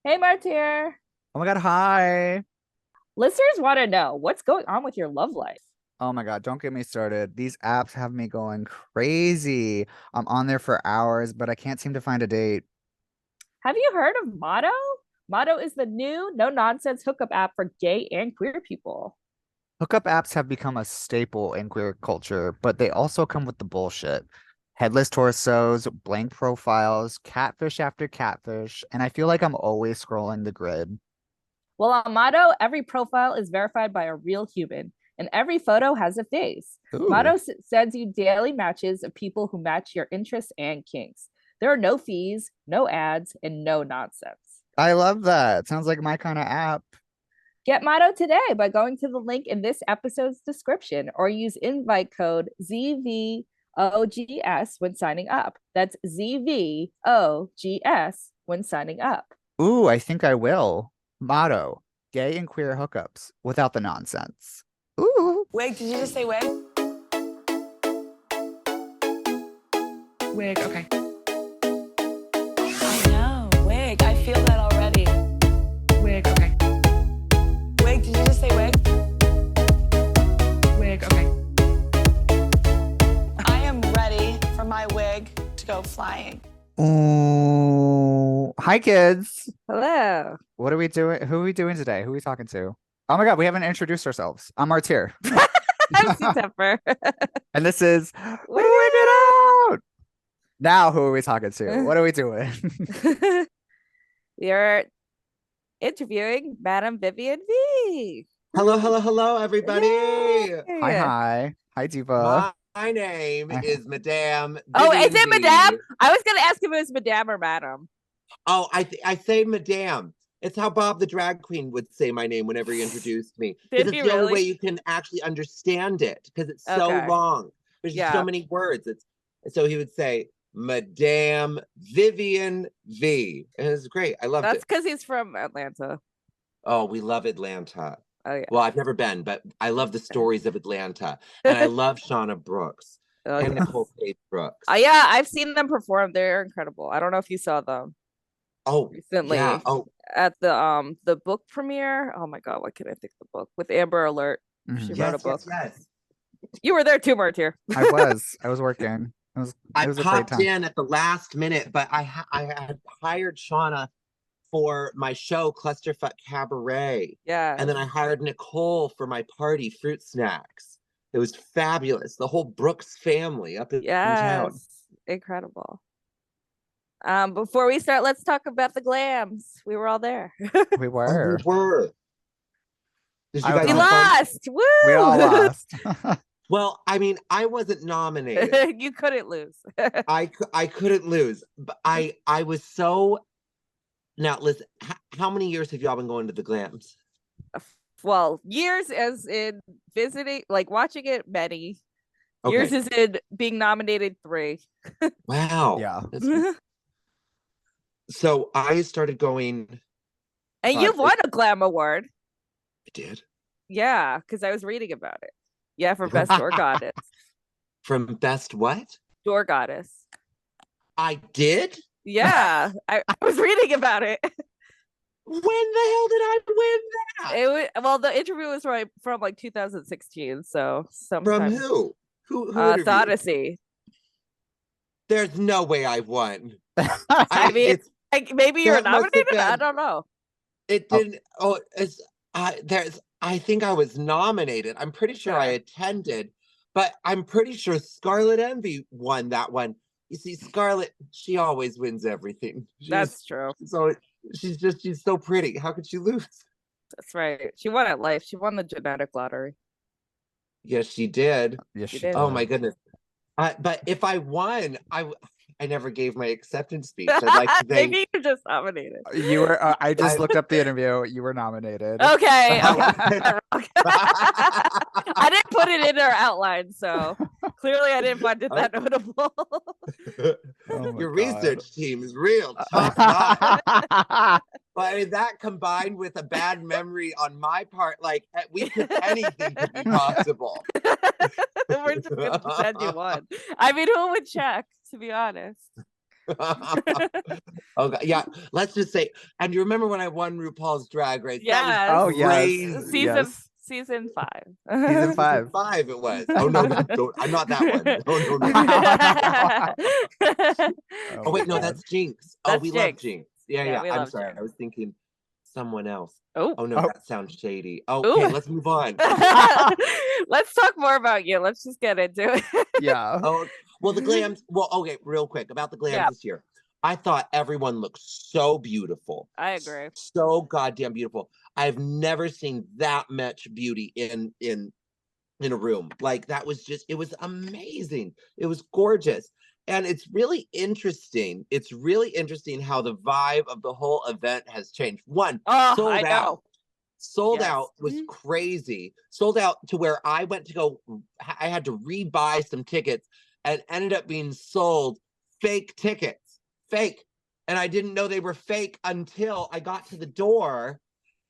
Hey, Martyr. Oh my God, hi. Listeners want to know what's going on with your love life. Oh my God, don't get me started. These apps have me going crazy. I'm on there for hours, but I can't seem to find a date. Have you heard of Motto? Motto is the new no nonsense hookup app for gay and queer people. Hookup apps have become a staple in queer culture, but they also come with the bullshit. Headless torsos, blank profiles, catfish after catfish, and I feel like I'm always scrolling the grid. Well, on Motto, every profile is verified by a real human, and every photo has a face. Motto Ooh, sends you daily matches of people who match your interests and kinks. There are no fees, no ads, and no nonsense. I love that. Sounds like my kind of app. Get Motto today by going to the link in this episode's description or use invite code ZVOGS when signing up. That's ZVOGS when signing up. Ooh, I think I will. Motto, gay and queer hookups without the nonsense. Ooh. Wig, did you just say wig? Wig, okay. I know, wig. I feel that already. Wig, okay. Wig, did you just say wig? Wig, okay. I am ready for my wig to go flying. Ooh. Hi, kids. Hello. What are we doing? Who are we doing today? Who are we talking to? Oh my God, we haven't introduced ourselves. I'm Martyr. I'm September. And this is Wig Wig It Out. Now, who are we talking to? What It are we doing? Out. You're interviewing Madam Vivien V. Hello, hello, hello, everybody. Hi, Yay. hi. Hi, Diva. My name is Madame Oh, is Vivien it V. Madame? I was gonna ask if it was Madame or Madam. Oh, I say Madame. It's how Bob the drag queen would say my name whenever he introduced me. Did Because he it's the only way really? you can actually understand it. Because it's so Okay. long. There's just so Yeah. many words. It's so he would say Madame Vivien V. And it was great. I loved That's it. because he's from Atlanta. Oh, we love Atlanta. Oh yeah. Well, I've never been, but I love the stories of Atlanta. And I love Shauna Brooks Oh and yeah. Nicole Page Brooks. Yeah, I've seen them perform. They're incredible. I don't know if you saw them Oh, yeah. recently Oh, at the book premiere. Oh my God, what can I think of the book with Amber Alert? She Mhm. wrote a yes, yes, book. yes. You were there too, Martyr. I was working. I It was a great popped time. in at the last minute, but I had hired Shauna for my show, Clusterfuck Cabaret. Yeah. And then I hired Nicole for my party, Fruit Snacks. It was fabulous. The whole Brooks family up in town. Yes. Incredible. Before we start, let's talk about the glams. We were all there. We Oh, we were. were. Did you I was guys We have on. fun? lost. We all Woo! lost. Well, I mean, I wasn't nominated. You couldn't lose. I couldn't lose. But I was so now listen, how many years have y'all been going to the glams? Well, years as in visiting, like watching it many. Years Okay. as in being nominated 3. Wow. Yeah. And So I started going, God, you've won a glam award. I did. Yeah, because I was reading about it. Yeah, for best door goddess. From best what? Door goddess. I did? Yeah, I was reading about it. When the hell did I win that? It was, well, the interview was from like 2016, so From sometime. who? Who interviewed? Odyssey. There's no way I won. I mean, It's like maybe you were that must have nominated. I been don't know. it Oh, didn't it's there's I think I was nominated. I'm pretty sure I Okay. attended, but I'm pretty sure Scarlet Envy won that one. You see, Scarlet, she always wins everything. That's true. So she's so pretty. How could she lose? That's right. She won at life. She won the genetic lottery. Yes, she did. yes, She she did. Oh my did. goodness. But if I won, I never gave my acceptance speech. I'd like to thank. Maybe you're just nominated. You were. I just I, looked up the interview. You were nominated. Okay. oh, I didn't put it in our outline, so clearly I didn't find it that notable. Oh my your God. research team is real top notch. But I mean, that combined with a bad memory on my part, like anything could be possible. We're just gonna pretend you won. I mean, who would check, to be honest? Oh God, yeah. Let's just say, and you remember when I won RuPaul's Drag Race? Yes. That was crazy. Season 5. Season 5. Season 5 it was. Oh no, don't, I'm not that one. No. Oh Oh my wait, no, God. that's Jinx. Oh, That's we love Jinx. Jinx. Yeah, Yeah, yeah. we I'm love sorry. Jinx. I was thinking someone else. Oh. Oh no, Oh. that sounds shady. Okay, Ooh. let's move on. Let's talk more about you. Let's just get into it. Yeah. Oh, well, the glams. Well, okay, real quick about the glams Yeah. this year. I thought everyone looked so beautiful. I agree. So goddamn beautiful. I've never seen that much beauty in a room. Like that was just, it was amazing. It was gorgeous. And it's really interesting. It's really interesting how the vibe of the whole event has changed. One, sold out. Sold out was crazy. Sold out to where I went to go, I had to rebuy some tickets and ended up being sold fake tickets. Fake. And I didn't know they were fake until I got to the door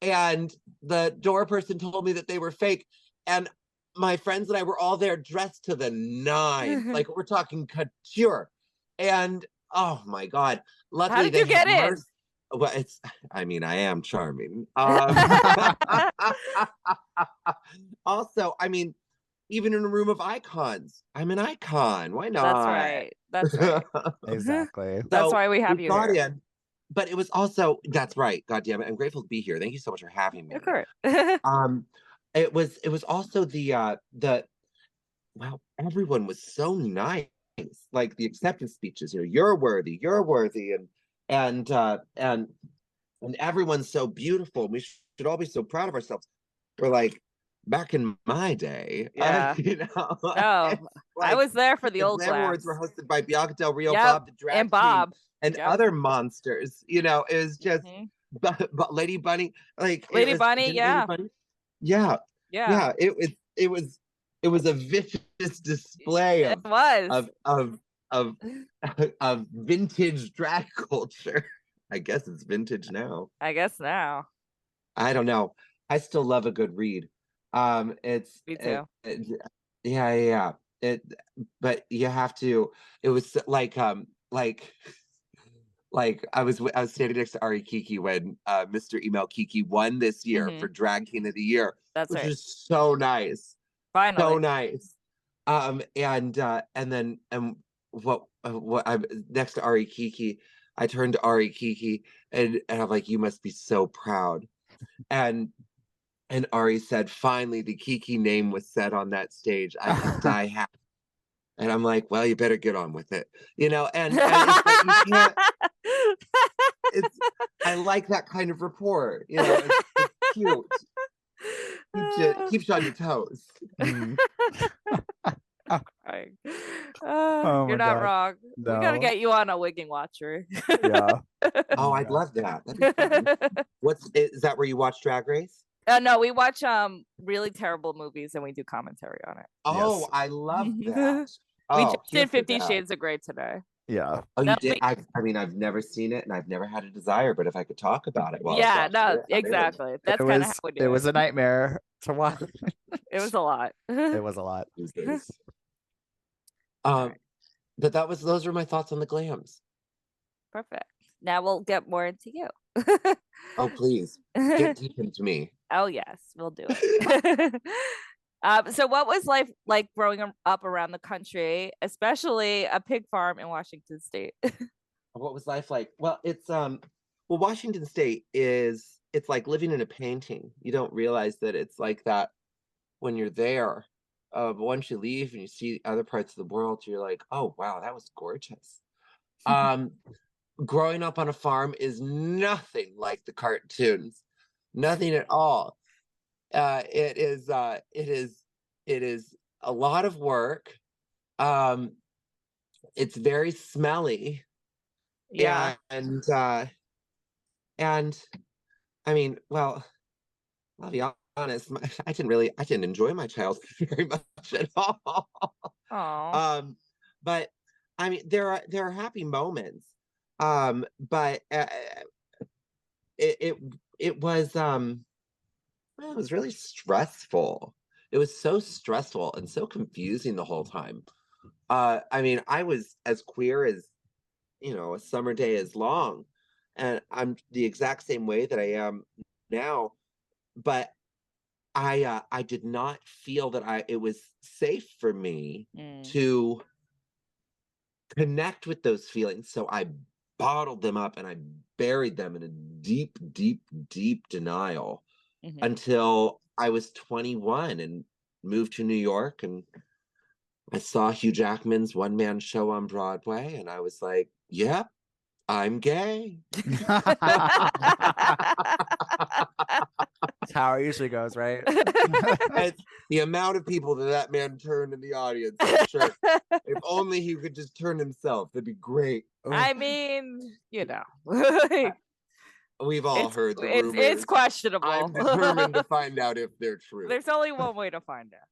and the door person told me that they were fake. And my friends and I were all there dressed to the nines. Like we're talking couture. And oh my God. Luckily, how did you get in? Well, I mean, I am charming. Also, I mean, even in a room of icons, I'm an icon. Why not? That's right. That's right. Exactly. That's why we have you got here. in, but it was also, that's right. God damn it. I'm grateful to be here. Thank you so much for having me. Of course. It was also the wow, everyone was so nice. Like the acceptance speeches, you're worthy, and everyone's so beautiful. We should all be so proud of ourselves. We're like, back in my day, Yeah. No, I was there for the old Glam Awards glams. were hosted by Bianca Del Rio, Yep, Bob the Drag and Bob. King, and other monsters. It was just but Lady Bunny, like Lady Bunny, yeah. Lady Bunny? Yeah. It was a vicious display of vintage drag culture. I guess it's vintage now. I guess now. I don't know. I still love a good read. It's me too. Yeah. But you have to. It was like I was standing next to Ari Kiki when Mr. Email Kiki won this year for Drag King of the Year. That's right. Which is so nice. Finally. So nice. And then what I'm next to Ari Kiki, I turned to Ari Kiki and I'm like, you must be so proud. And Ari said, finally the Kiki name was said on that stage. I could die happy. And I'm like, well, you better get on with it. And it's like you can't, I like that kind of rapport. It's cute. Keeps you on your toes. You're not wrong. No. We gotta get you on a Wigging watcher. Yeah. Oh, I'd love that. That'd be fun. Is that where you watch Drag Race? No, we watch really terrible movies and we do commentary on it. Oh, yes. I love that. We just did 50 Shades of Grey today. Yeah. Oh, you did? I mean, I've never seen it and I've never had a desire, but if I could talk about it, exactly. That's kind of how we do it. It was a nightmare to watch. It was a lot. It was a lot. But those were my thoughts on the glams. Perfect. Now we'll get more into you. Oh, please. Get deep into me. Oh, yes, we'll do it. So what was life like growing up around the country, especially a pig farm in Washington State? What was life like? Well, it's Washington State it's like living in a painting. You don't realize that it's like that when you're there. But once you leave and you see other parts of the world, you're like, oh wow, that was gorgeous. Growing up on a farm is nothing like the cartoons. Nothing at all. It is a lot of work. It's very smelly. Yeah. And I mean, well, I'll be honest, I didn't enjoy my childhood very much at all. But I mean, there are happy moments. But it was really stressful. It was so stressful and so confusing the whole time. I mean, I was as queer a summer day is long, and I'm the exact same way that I am now. But I did not feel that it was safe for me to connect with those feelings. So I bottled them up and I buried them in a deep, deep, deep denial until I was 21 and moved to New York, and I saw Hugh Jackman's one-man show on Broadway, and I was like, yep, I'm gay. That's how it usually goes, right? It's the amount of people that man turned in the audience. I'm sure if only he could just turn himself, that'd be great. I mean, We've all heard the rumors. It's questionable. I'm determined to find out if they're true. There's only one way to find out.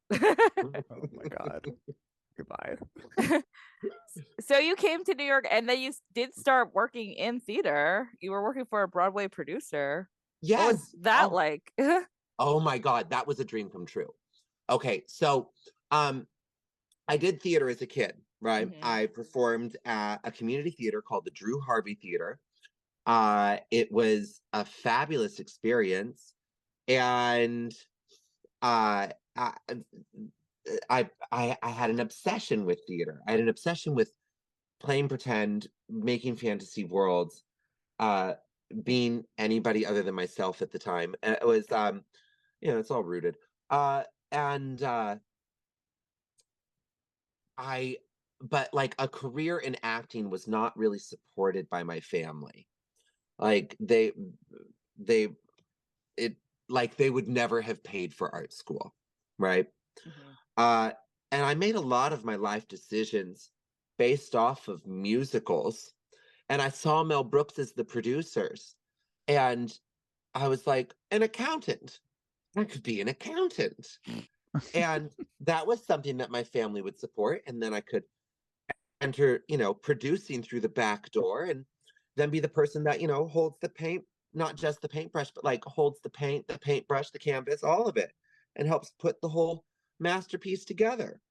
Oh my God. Goodbye. So you came to New York, and then you did start working in theater. You were working for a Broadway producer. Yes. What was that like? Oh my God, that was a dream come true. Okay, so I did theater as a kid, right? I performed at a community theater called the Drew Harvey Theater. It was a fabulous experience, and I had an obsession with theater. I had an obsession with playing pretend, making fantasy worlds, being anybody other than myself at the time. It was, it's all rooted. But like a career in acting was not really supported by my family. Like they would never have paid for art school, right? And I made a lot of my life decisions based off of musicals, and I saw Mel Brooks as the producers, and I was like, an accountant. I could be an accountant. And that was something that my family would support, and then I could enter, producing through the back door, and then be the person that, holds the paint, not just the paintbrush, but like holds the paint, the paintbrush, the canvas, all of it, and helps put the whole masterpiece together.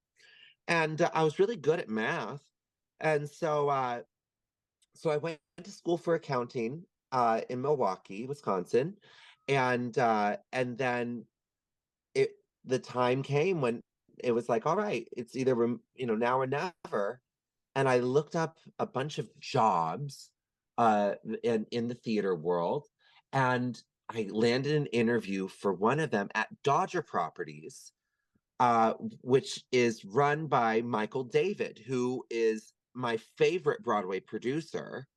And I was really good at math. And so I went to school for accounting in Milwaukee, Wisconsin. And then the time came when it was like, all right, it's either, now or never. And I looked up a bunch of jobs in the theater world, and I landed an interview for one of them at Dodger Properties, which is run by Michael David, who is my favorite Broadway producer.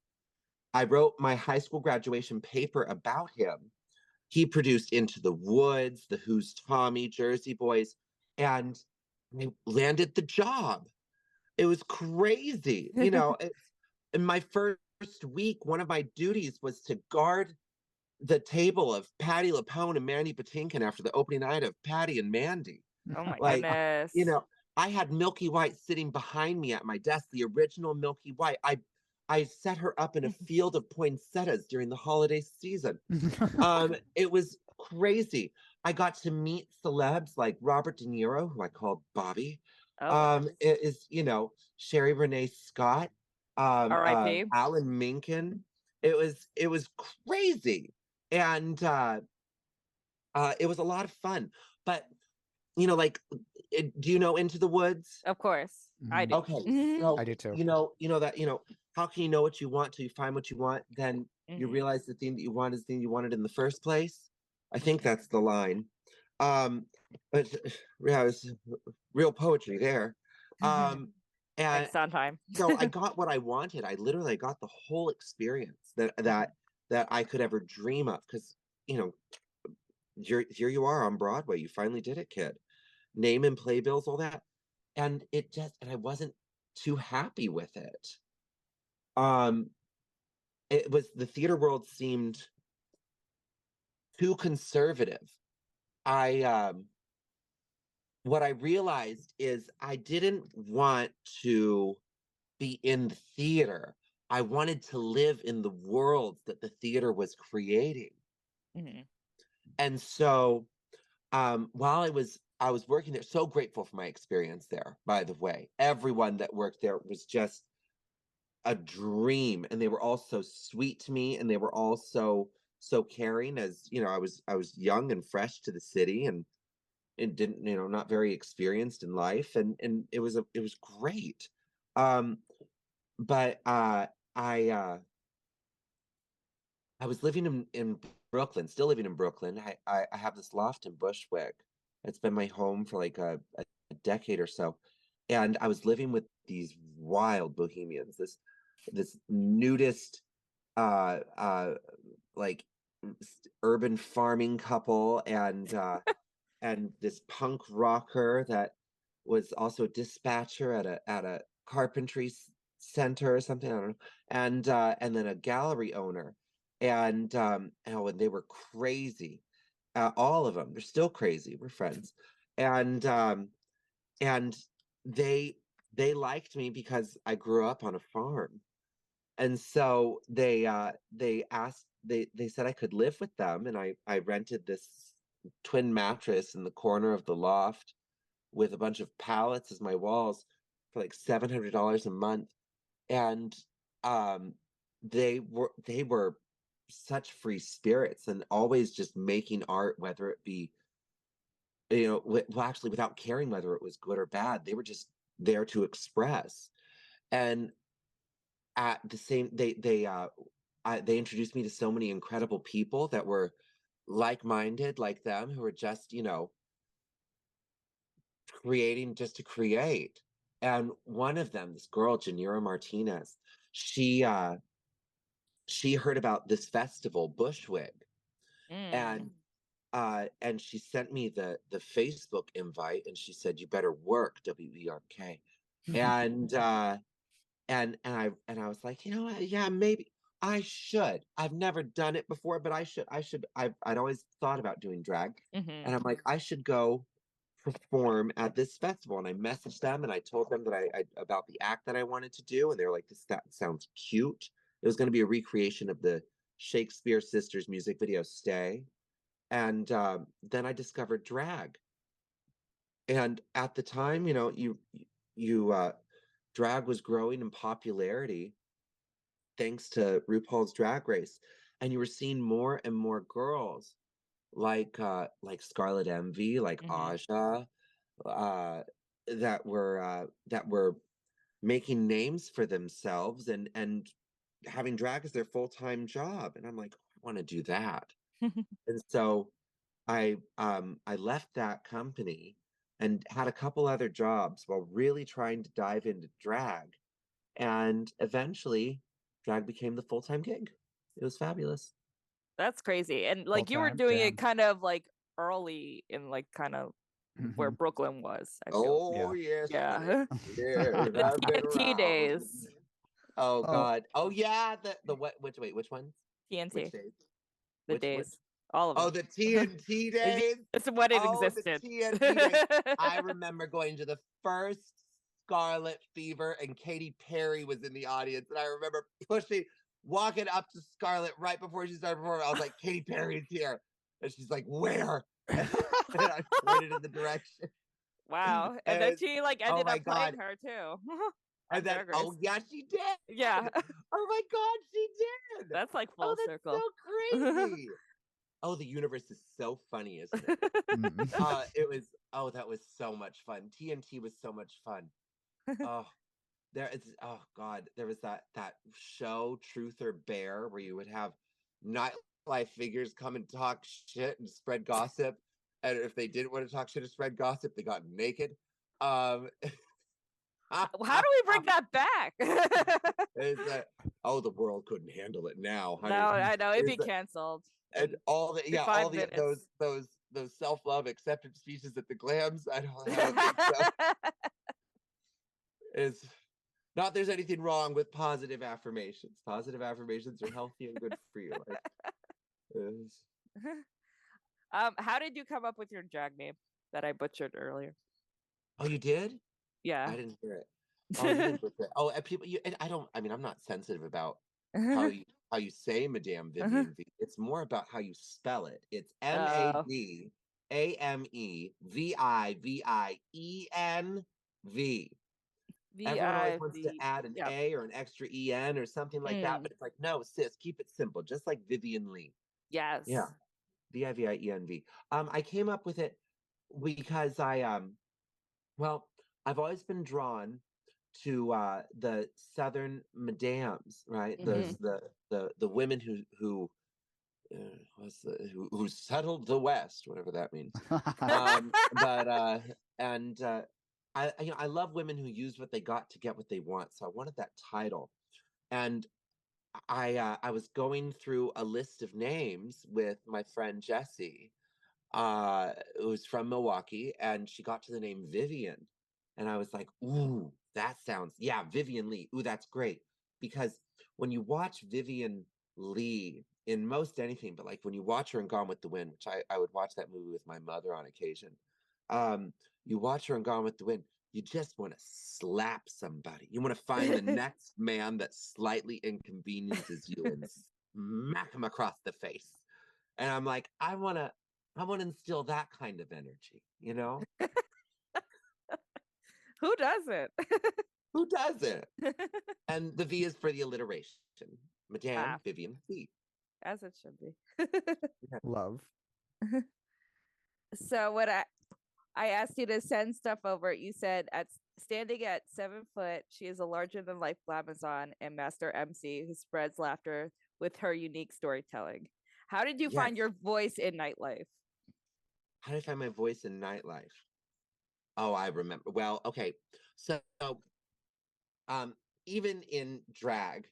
I wrote my high school graduation paper about him. He produced Into the Woods, The Who's Tommy, Jersey Boys, and I landed the job. It was crazy. In my first week, one of my duties was to guard the table of Patti LuPone and Mandy Patinkin after the opening night of Patti and Mandy. Oh my goodness. I had Milky White sitting behind me at my desk, the original Milky White. I set her up in a field of poinsettias during the holiday season. It was crazy. I got to meet celebs like Robert De Niro, who I called Bobby. It is, Sherry Renee Scott, R.I.P. Alan Menken. It was crazy. And it was a lot of fun. But, do you know Into the Woods? Of course. I do. Okay. So, I do too. How can you know what you want till you find what you want? Then you realize the thing that you want is the thing you wanted in the first place. I think that's the line. But yeah, it was real poetry there. And Sondheim. So I got what I wanted. I literally got the whole experience that I could ever dream of. Because here you are on Broadway. You finally did it, kid. Name and playbills, all that, and I wasn't too happy with it. It was, the theater world seemed too conservative. What I realized is I didn't want to be in the theater. I wanted to live in the worlds that the theater was creating. And so while I was working there, so grateful for my experience there, by the way. Everyone that worked there was just a dream, and they were all so sweet to me, and they were all so caring. As you know, I was young and fresh to the city, and didn't, you know, not very experienced in life, and it was great. um but I was living in Brooklyn, still living in Brooklyn. I have this loft in Bushwick. It's been my home for like a decade or so. And I was living with these wild bohemians, this nudist, like urban farming couple, and this punk rocker that was also a dispatcher at a carpentry center or something. I don't know. And then a gallery owner, and and they were crazy. All of them, they're still crazy. We're friends, and and they liked me because I grew up on a farm, and so they asked, they said I could live with them, and I rented this twin mattress in the corner of the loft with a bunch of pallets as my walls for like $700 a month. And um they were such free spirits, and always just making art, whether it be, you know, well, actually, without caring whether it was good or bad. They were just there to express. And at the same, they introduced me to so many incredible people that were like-minded like them, who were just, you know, creating just to create. And one of them, this girl, Janira Martinez, she she heard about this festival, Bushwick, Mm. and she sent me the Facebook invite, and she said, "You better work, WERK." And I was like, you know what? Yeah, maybe I should. I've never done it before, but I'd always thought about doing drag, Mm-hmm. and I'm like, I should go perform at this festival. And I messaged them, and I told them that I about the act that I wanted to do, and they were like, that sounds cute. It was going to be a recreation of the Shakespeare Sisters music video Stay. And then I discovered drag. And at the time, you know, you drag was growing in popularity thanks to RuPaul's Drag Race, and you were seeing more and more girls like Scarlet Envy, like Mm-hmm. Aja, uh, that were making names for themselves, and having drag as their full-time job. And I'm like, I want to do that. And so I left that company and had a couple other jobs while really trying to dive into drag. And eventually drag became the full-time gig. It was fabulous. That's crazy. And Full like you were time. doing it Damn. kind of like early in like kind of where Mhm. Brooklyn was, I feel. Oh Yeah. yes, honey. Yeah. Yes, The I've been TNT around. days. Oh Oh, God. Oh yeah. The what? Which one? Which TNT. days? The Which? days. All of Oh, them. the TNT days. It's when it Oh, the existed. TNT days. I remember going to the first Scarlet Fever, and Katy Perry was in the audience, and I remember walking up to Scarlet right before she started performing. I was like, Katy Perry's here, and she's like, where? And I pointed in the direction. Wow. And then And she like oh ended my up playing God. her too And on then, Drag Race. oh yeah, she did. Yeah. Oh my God, she did. That's like Oh, full that's circle. so crazy. Oh, the universe is so funny, isn't it? mm. It was, oh, that was so much fun. TNT was so much fun. Oh, oh God, there was that show, Truth or Bear, where you would have nightlife figures come and talk shit and spread gossip. And if they didn't want to talk shit or spread gossip, they got naked. Um How do we bring that back? is that, oh, the world couldn't handle it now, No, honey. I know it'd Is be that, canceled. and all the, In yeah, all 5 minutes. those self-love acceptance speeches at the glams. I don't think so. Is not there's anything wrong with positive affirmations. Positive affirmations are healthy and good for you. Is, How did you come up with your drag name that I butchered earlier? oh, you did? Yeah. I didn't hear it. Oh, you didn't hear it. Oh, and people, and I don't. I mean, I'm not sensitive about how you say Madame Vivien V. It's more about how you spell it. It's MADAMEVIVIENV. Everyone always wants to add an Yeah. A or an extra EN or something like that, but it's like, no, sis, keep it simple, just like Vivien V. Yes. Yeah. Vivienv. I came up with it because well, I've always been drawn to the Southern madams, right? Those the women who settled the West, whatever that means. But and I love women who use what they got to get what they want. So I wanted that title, and I was going through a list of names with my friend Jessie, who's from Milwaukee, and she got to the name Vivian, and I was like, ooh, that sounds, yeah, Vivien Leigh. Ooh, that's great. Because when you watch Vivien Leigh in most anything, but like when you watch her in Gone with the Wind, which I would watch that movie with my mother on occasion, you watch her in Gone with the Wind, you just want to slap somebody. You want to find the next man that slightly inconveniences you and smack him across the face. And I'm like, I want to instill that kind of energy, you know? Who doesn't? Who doesn't? And the V is for the alliteration. Madame Vivien V. As it should be. Love. So what I asked you to send stuff over. You said standing at 7 foot, she is a larger than life glamazon and master MC who spreads laughter with her unique storytelling. How did you find your voice in nightlife? How did I find my voice in nightlife? Oh, I remember. Well, okay. So even in drag,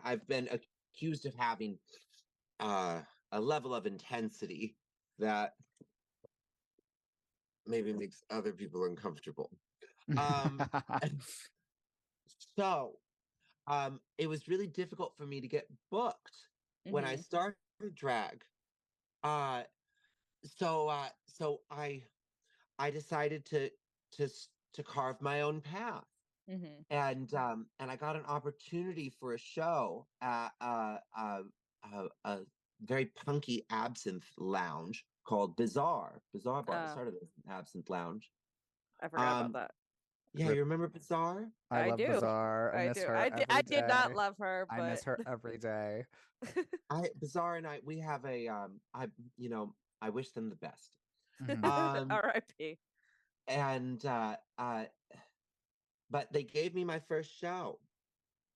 I've been accused of having a level of intensity that maybe makes other people uncomfortable. So it was really difficult for me to get booked when I started drag. So I decided to carve my own path. And I got an opportunity for a show at a very punky absinthe lounge called Bazaar Bar. I started as an absinthe lounge. I forgot about that. Yeah, you remember Bazaar? I love do. Bazaar. I miss do. her. I did not love her, but I miss her every day. Bazaar and we have a I wish them the best. R.I.P. And but they gave me my first show.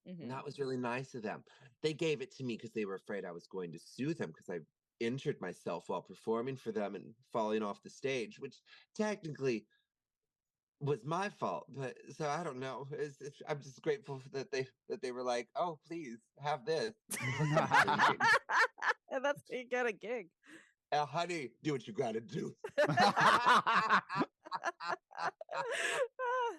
And that was really nice of them. They gave it to me because they were afraid I was going to sue them because I injured myself while performing for them and falling off the stage, which technically was my fault. But so I don't know. I'm just grateful that they were like, oh, please have this. And that's how you get a gig. Honey, do what you gotta do.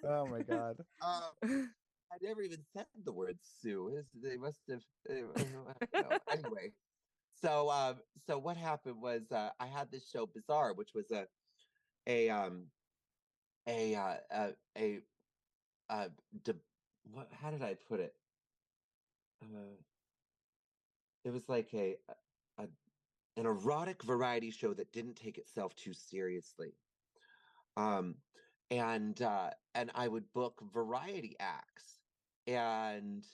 Oh my God. I never even said the word sue. They must have. No. Anyway, so what happened was I had this show Bazaar, which was how did I put it? It was like an erotic variety show that didn't take itself too seriously. And I would book variety acts, and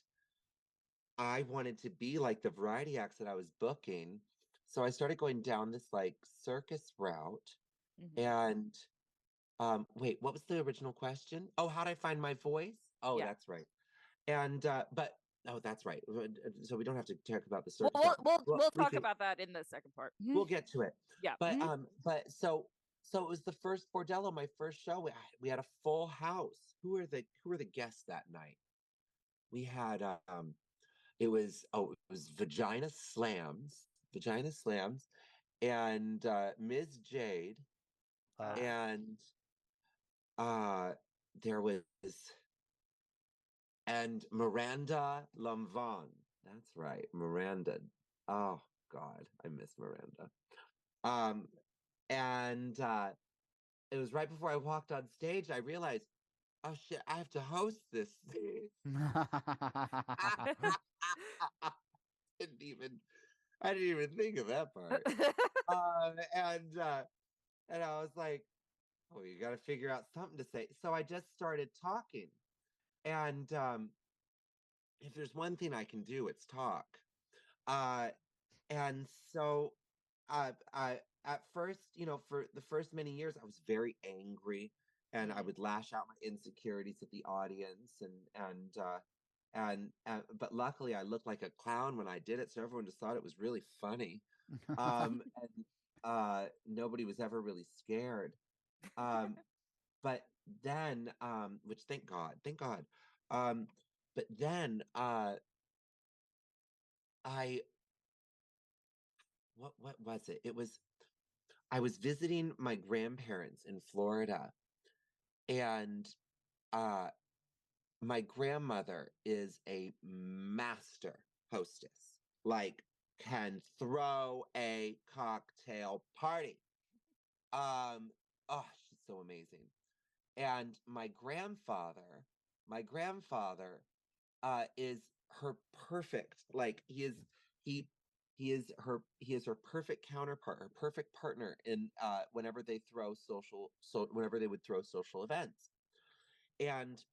I wanted to be like the variety acts that I was booking. So I started going down this like circus route. And wait, what was the original question? Oh, how did I find my voice? Oh, yeah. That's right. And that's right. So we don't have to talk about the circus. We'll talk about that in the second part. We'll get to it. Yeah. But so it was the first bordello, my first show. We had a full house. Who were the guests that night? We had it was Vagina Slams, and Ms. Jade, and there was and Miranda Lamvon. That's right, Miranda. Oh God, I miss Miranda. And it was right before I walked on stage, I realized, oh shit, I have to host this thing. I didn't even think of that part. And I was like, oh, you got to figure out something to say. So I just started talking. And if there's one thing I can do, it's talk. Uh, and so at first, for the first many years, I was very angry, and I would lash out my insecurities at the audience, but luckily I looked like a clown when I did it, so everyone just thought it was really funny. And nobody was ever really scared. Um, but then, which thank God. Um, but then I what was it? It was I was visiting my grandparents in Florida, and uh my grandmother is a master hostess. Like, can throw a cocktail party. Um, oh, she's so amazing. And my grandfather is her perfect, like he is her perfect counterpart, her perfect partner in whenever they would throw social events. And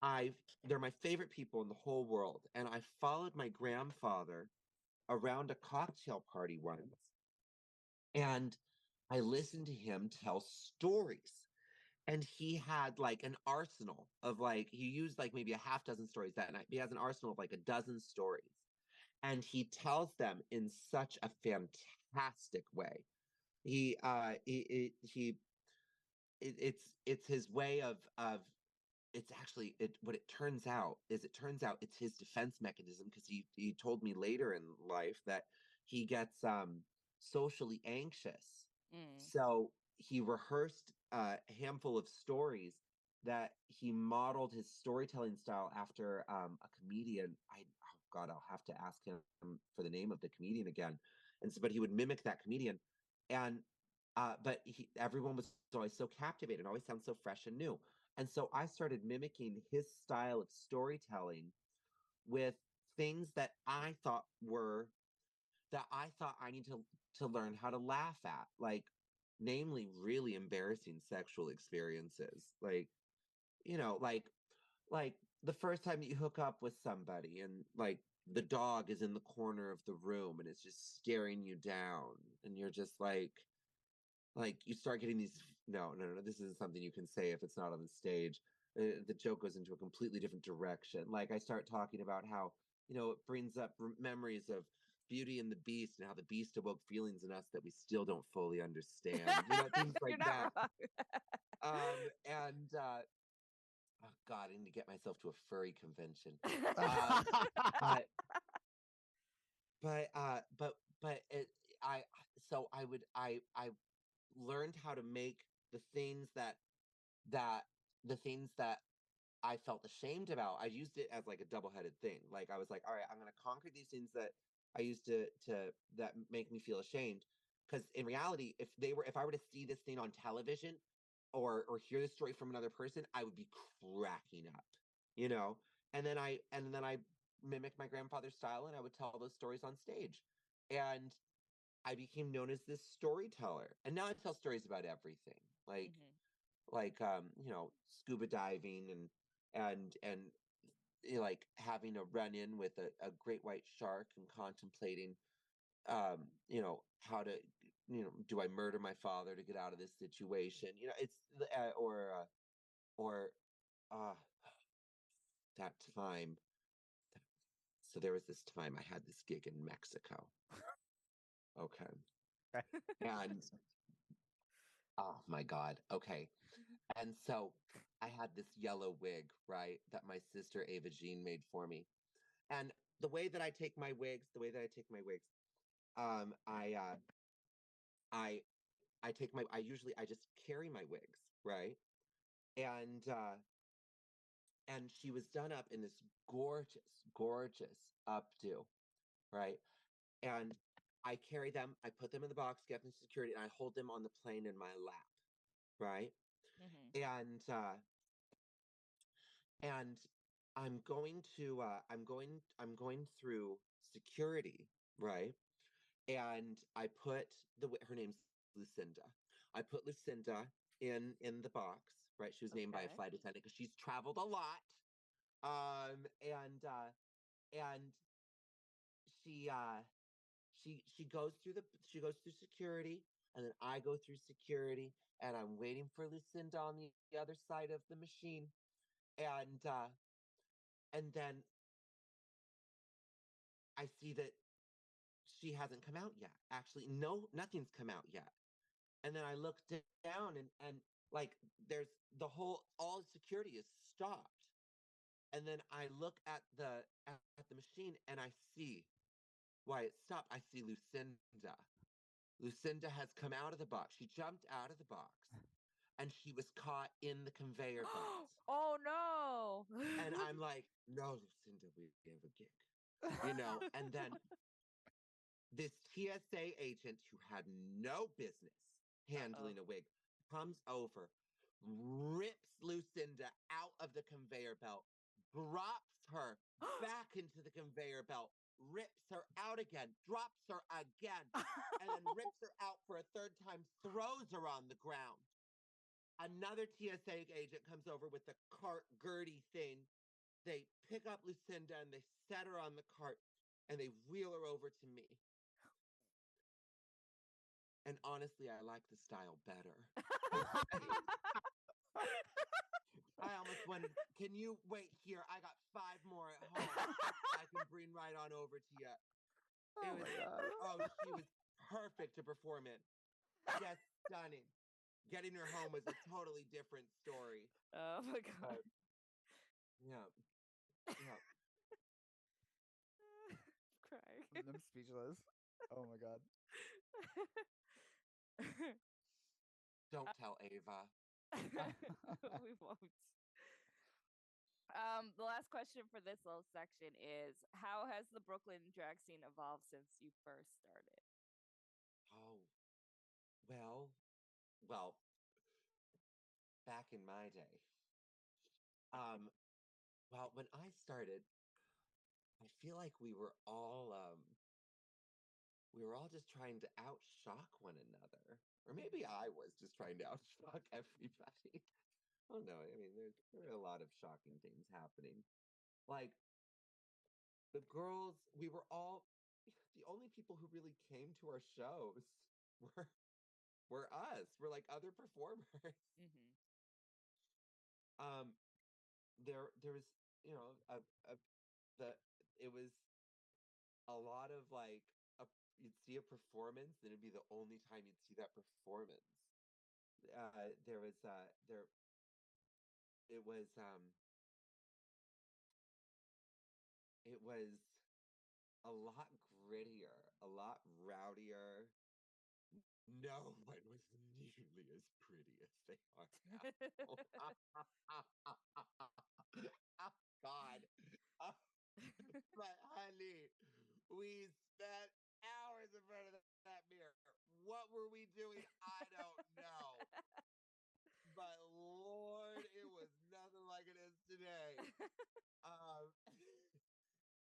I've they're my favorite people in the whole world. And I followed my grandfather around a cocktail party once, and I listened to him tell stories. And he had like an arsenal of, like, he used like maybe a half dozen stories that night. He has an arsenal of like a dozen stories. And he tells them in such a fantastic way. He it's his way of it's actually it what it turns out is it turns out it's his defense mechanism, because he told me later in life that he gets socially anxious. Mm. So he rehearsed a handful of stories that he modeled his storytelling style after a comedian. Oh God, I'll have to ask him for the name of the comedian again. And so, but he would mimic that comedian. And but everyone was always so captivated, always sounds so fresh and new. And so I started mimicking his style of storytelling with things that I thought I need to learn how to laugh at, like, namely really embarrassing sexual experiences. Like, like the first time you hook up with somebody, and like the dog is in the corner of the room and it's just staring you down, and you're just like you start getting these. No, this isn't something you can say if it's not on the stage. The joke goes into a completely different direction. Like, I start talking about how, it brings up memories of Beauty and the Beast, and how the Beast awoke feelings in us that we still don't fully understand. Things You're like not that. wrong. And oh God, I need to get myself to a furry convention. Um, but but it, I so I learned how to make the things that the things that I felt ashamed about. I used it as like a double-headed thing. Like, I was like, all right, I'm going to conquer these things that I used to that make me feel ashamed. Because in reality, if I were to see this thing on television, or hear this story from another person, I would be cracking up, you know. And then I mimicked my grandfather's style, and I would tell those stories on stage. And I became known as this storyteller. And now I tell stories about everything. Like, Mhm. scuba diving, and like having a run in with a great white shark, and contemplating how to, do I murder my father to get out of this situation? It's or uh that time. So there was this time I had this gig in Mexico. Okay. And oh my God. Okay. And so I had this yellow wig, right, that my sister Ava Jean made for me. And the way that I take my wigs, um, I uh, I I just carry my wigs, right? And she was done up in this gorgeous, gorgeous updo, right? And I carry them, I put them in the box, get them security, and I hold them on the plane in my lap, right? Mhm. And I'm going through security, right? And I put her name's Lucinda. I put Lucinda in the box, right? She was named by a Okay. flight attendant because she's traveled a lot. And she goes through security, and then I go through security, and I'm waiting for Lucinda on the other side of the machine, and then I see that she hasn't come out yet. Actually, no, nothing's come out yet. And then I look down, and like there's all security is stopped. And then I look at the machine, and I see why it stopped. I see Lucinda. Lucinda has come out of the box. She jumped out of the box, and she was caught in the conveyor belt. Oh no. And I'm like, no, Lucinda, we have a gig. And then this TSA agent who had no business handling a wig comes over, rips Lucinda out of the conveyor belt, drops her back into the conveyor belt, rips her out again, drops her again, and then rips her out for a third time, throws her on the ground. Another TSA agent comes over with the cart Gertie thing. They pick up Lucinda and they set her on the cart and they wheel her over to me. And honestly, I like the style better. I almost went, can you wait here? I got 5 more at home. I can bring right on over to you. Oh my God. She was perfect to perform in. Just stunning. Getting her home was a totally different story. Oh my God. Yeah. Crying. I'm speechless. Oh my God. Don't tell Ava. We won't. The last question for this little section is, how has the Brooklyn drag scene evolved since you first started? Oh, well, back in my day, when I started, I feel like we were all just trying to outshock one another, or maybe I was just trying to outshock everybody. Oh no, I mean, there are a lot of shocking things happening. Like the girls, we were all the only people who really came to our shows were us. We're like other performers. Mm-hmm. There was, it was a lot of like you'd see a performance, then it'd be the only time you'd see that performance. There was it was a lot grittier, a lot rowdier. No one was nearly as pretty as they are now. Oh, God. But honey, we spent hours in front of that mirror. What were we doing? I don't know. But Lord, it was nothing like it is today.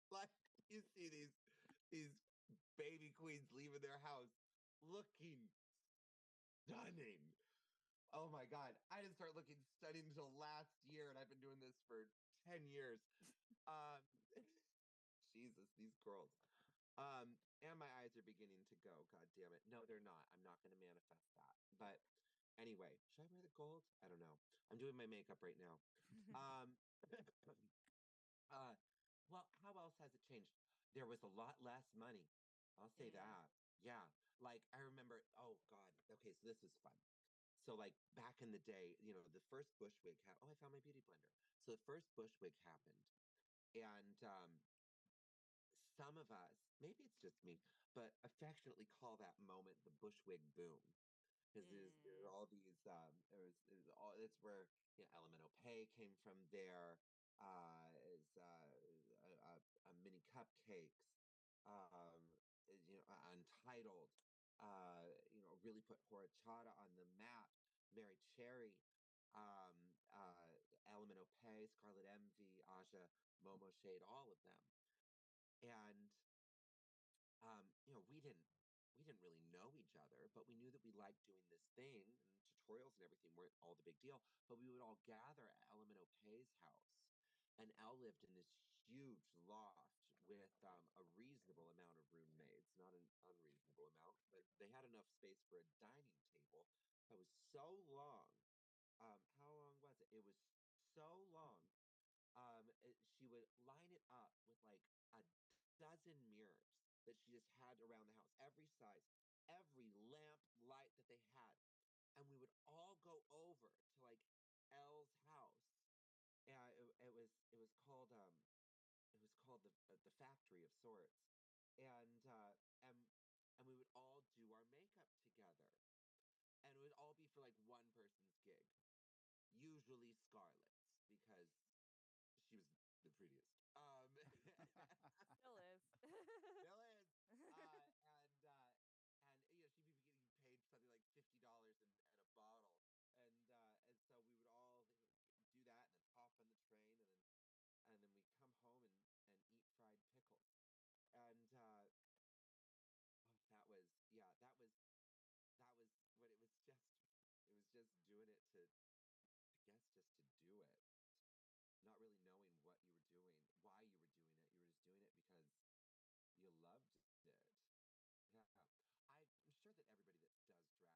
Like you see these baby queens leaving their house looking stunning. Oh my God. I didn't start looking stunning until last year, and I've been doing this for 10 years. Jesus, these girls. And my eyes are beginning to go. God damn it. No, they're not. I'm not going to manifest that. But anyway, should I wear the gold? I don't know. I'm doing my makeup right now. Well, how else has it changed? There was a lot less money. I'll say that. Yeah. Like I remember, oh God. Okay, so this is fun. So like back in the day, the first Bushwig happened. Oh, I found my beauty blender. So the first Bushwig happened. And some of us, maybe it's just me, but affectionately call that moment the Bushwig boom. Because there's all these it's where Elemental Pay came from there. Is mini cupcakes, Untitled, really put horchata on the map. Mary Cherry, Elemental Pay, Scarlet Envy, Aja, Momo Shade, all of them. And we didn't really know each other, but we knew that we liked doing this thing, and tutorials and everything weren't all the big deal. But we would all gather at Elemental Pay's house, And Elle lived in this huge loft with a reasonable amount of roommates, not an unreasonable amount, but they had enough space for a dining table that was so long. How long was it? It was so long. She would line it up with like a dozen mirrors that she just had around the house, every size, every lamp light that they had. And we would all go over to like Elle's house. Yeah, it was called the factory of sorts, and and we would all do our makeup together, and it would all be for like one person's gig, usually Scarlett's because she was the prettiest. Still is. Still is. And she'd be getting paid something like $50 and a bottle, and so we would all do that and then hop on the train and then we'd come home and eat fried pickles. And that was yeah, that was when it was just doing it to I guess just to do it. Not really knowing what you were doing, why you were doing it. You were just doing it because you loved it. Yeah. I'm sure that everybody that does drag now still does it because they love it. Um, and now there's just more reason to love it. I mean, if you can have a viable, very profitable career doing something that you love, oh gosh, sis, let that be a reason to love it. Yeah.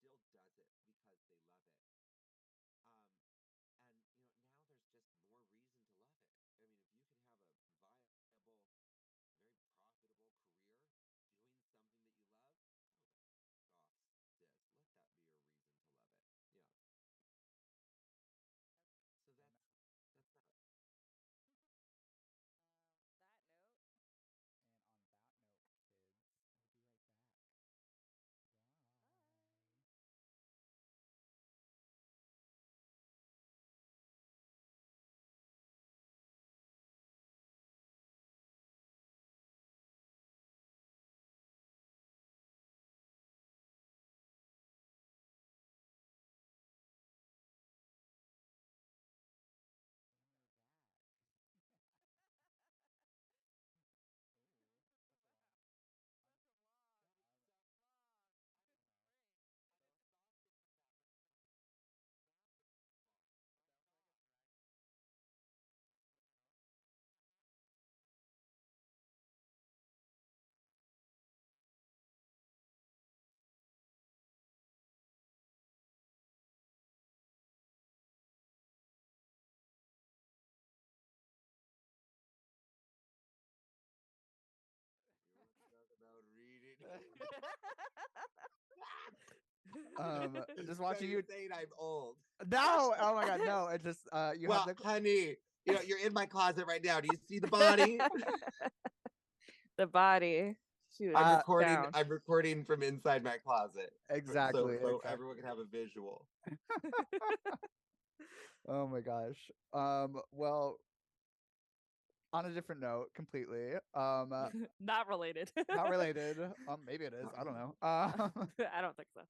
So that's that. That note. And on that note, kids, we'll be right back. Bye. Bye. And we're back. Ooh, such a long. Wow. I'm, Such a long, I'm, long you know, break. so sounds like a drag. You want to talk about reading? Just So watching you're you. saying I'm old. No, oh my God, no. It just you have Well, the. honey, you're in my closet right now. Do you see the body? The body. She was Uh, down. I'm recording from inside my closet. Exactly, So exactly. everyone can have a visual. Oh my gosh. Well, on a different note, completely. Not related. Not related. Maybe it is. Not I don't really. know. I don't think so.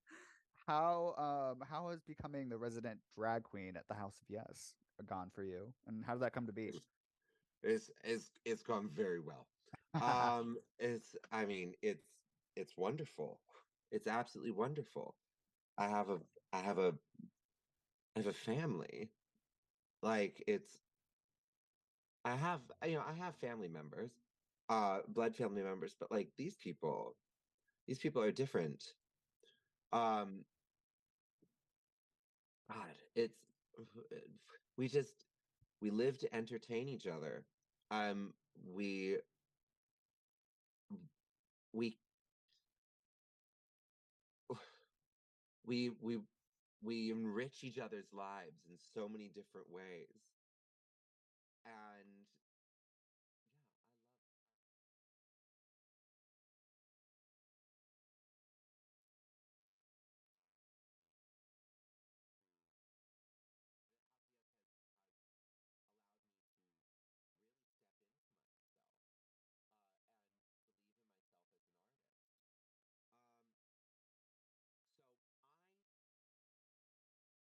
How has becoming the resident drag queen at the House of Yes gone for you, and how did that come to be? It's gone very well. I mean, it's wonderful. It's absolutely wonderful. I have a I have a I have a family. Like I have family members, blood family members, but like these people are different. Um, God, we just we live to entertain each other. Um, we we we we we enrich each other's lives in so many different ways. And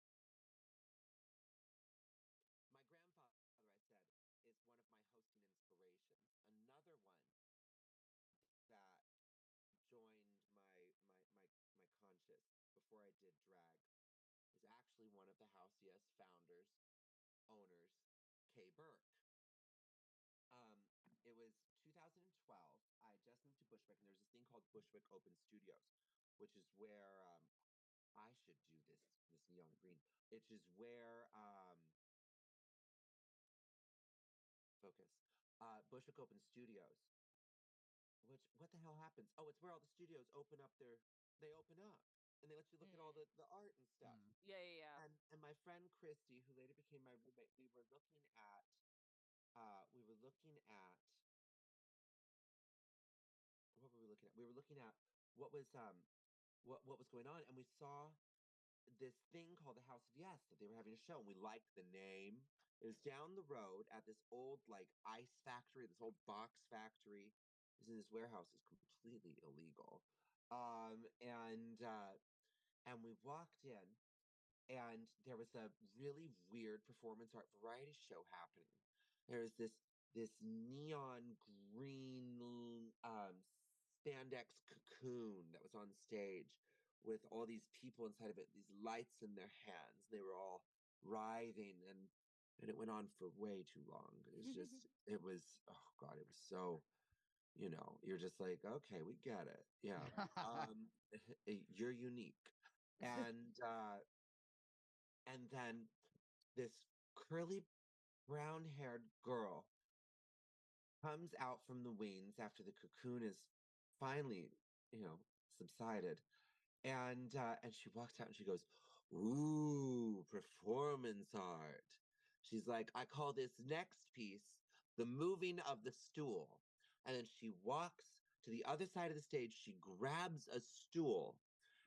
yeah, I love the House Yes has allowed me to really step into myself and believe in myself as an artist. Um, so my grandfather, I said, is one of my hosting inspirations. Another one that joined my conscious before I did drag is actually one of the House Yes founders, owners, Kay Burke. Bushwick, and there's this thing called Bushwick Open Studios, which is where I should do this neon green. It is where focus. Bushwick Open Studios. What the hell happens? Oh, it's where all the studios open up they open up and they let you look at all the art and stuff. Yeah. And my friend Christy, who later became my roommate, we were looking at what were we looking at? We were looking at what was going on, and we saw this thing called the House of Yes that they were having a show, and we liked the name. It was down the road at this old like ice factory, this old box factory. It was in this warehouse. It's completely illegal. And we walked in, and there was a really weird performance art variety show happening. There was this neon green spandex cocoon that was on stage with all these people inside of it, these lights in their hands. They were all writhing, and it went on for way too long. It was just, it was, oh God, it was so, you're just like, okay, we get it. Yeah. You're unique. And then this curly brown-haired girl comes out from the wings after the cocoon is finally, subsided. And she walks out and she goes, "Ooh, performance art." She's like, "I call this next piece the moving of the stool." And then she walks to the other side of the stage. She grabs a stool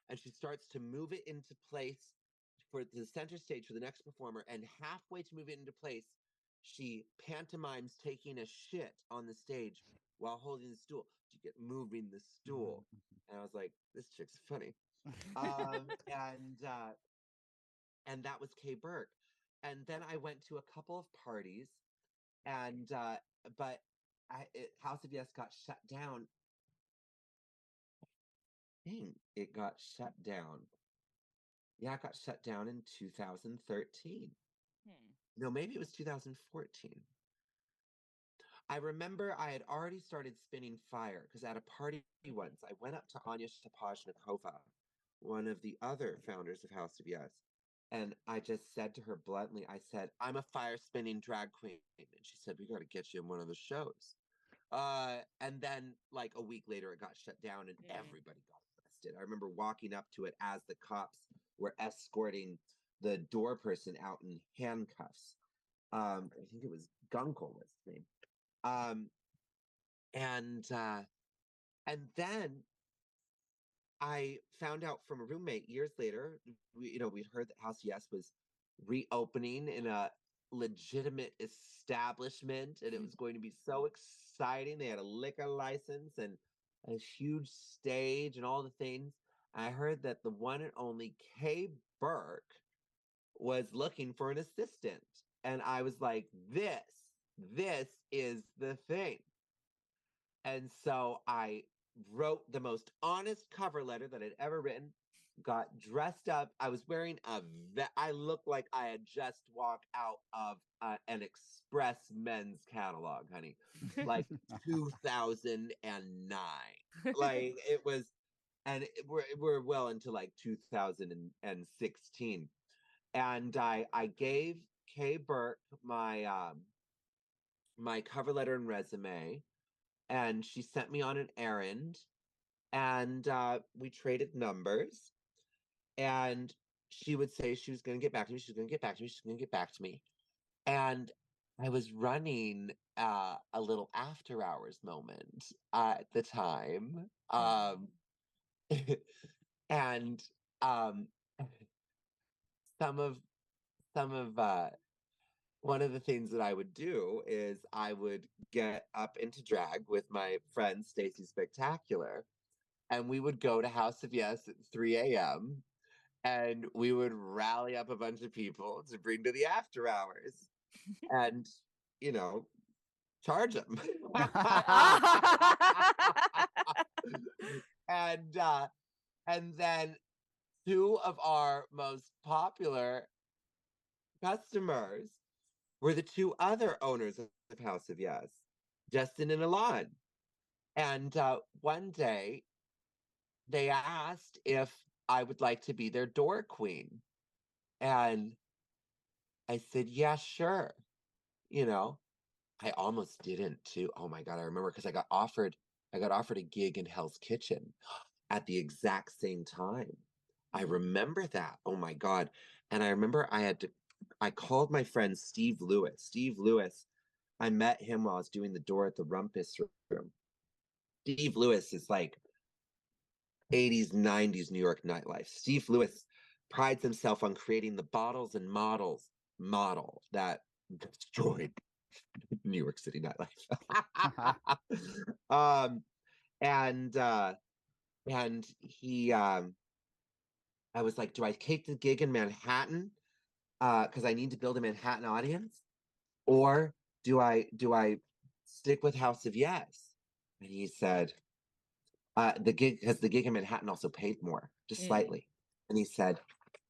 and she starts to move it into place for the center stage for the next performer. And halfway to move it into place, she pantomimes taking a shit on the stage while holding the stool. You get moving the stool. And I was like, this chick's funny. And that was Kay Burke. And then I went to a couple of parties, and but House of Yes got shut down. Dang, it got shut down. Yeah, it got shut down in 2013. No, maybe it was 2014. I remember I had already started spinning fire because at a party once, I went up to Anya Shapajnikova, one of the other founders of House of Yes, and I just said to her bluntly, I said, "I'm a fire spinning drag queen." And she said, "We got to get you in one of the shows." And then like a week later, it got shut down and everybody got arrested. I remember walking up to it as the cops were escorting the door person out in handcuffs. I think it was Gunkel was his name. And then I found out from a roommate years later, we'd heard that House Yes was reopening in a legitimate establishment, and it was going to be so exciting. They had a liquor license and a huge stage and all the things. I heard that the one and only Kay Burke was looking for an assistant. And I was like, this is the thing. And so I wrote the most honest cover letter that I'd ever written, got dressed up. I was wearing I looked like I had just walked out of an Express men's catalog, honey, like 2009. Like it was, and we're well into like 2016. And I gave Kay Burke my my cover letter and resume, and she sent me on an errand, and we traded numbers, and she would say she was going to get back to me. She's going to get back to me. She's going to get back to me. And I was running a little after hours moment at the time. And some of one of the things that I would do is I would get up into drag with my friend Stacy Spectacular, and we would go to House of Yes at 3 a.m. and we would rally up a bunch of people to bring to the after hours and, charge them. And then two of our most popular customers were the two other owners of House of Yes, Justin and Alon. And one day they asked if I would like to be their door queen. And I said, yeah, sure. You know, I almost didn't too. Oh my God, I remember because I got offered a gig in Hell's Kitchen at the exact same time. I remember that. Oh my God. And I remember I called my friend Steve Lewis. Steve Lewis, I met him while I was doing the door at the Rumpus Room. Steve Lewis is like 80s, 90s New York nightlife. Steve Lewis prides himself on creating the bottles and model that destroyed New York City nightlife. And he I was like, do I take the gig in Manhattan? Because I need to build a Manhattan audience, or do I stick with House of Yes? And he said, the gig in Manhattan also paid more, just slightly. And he said,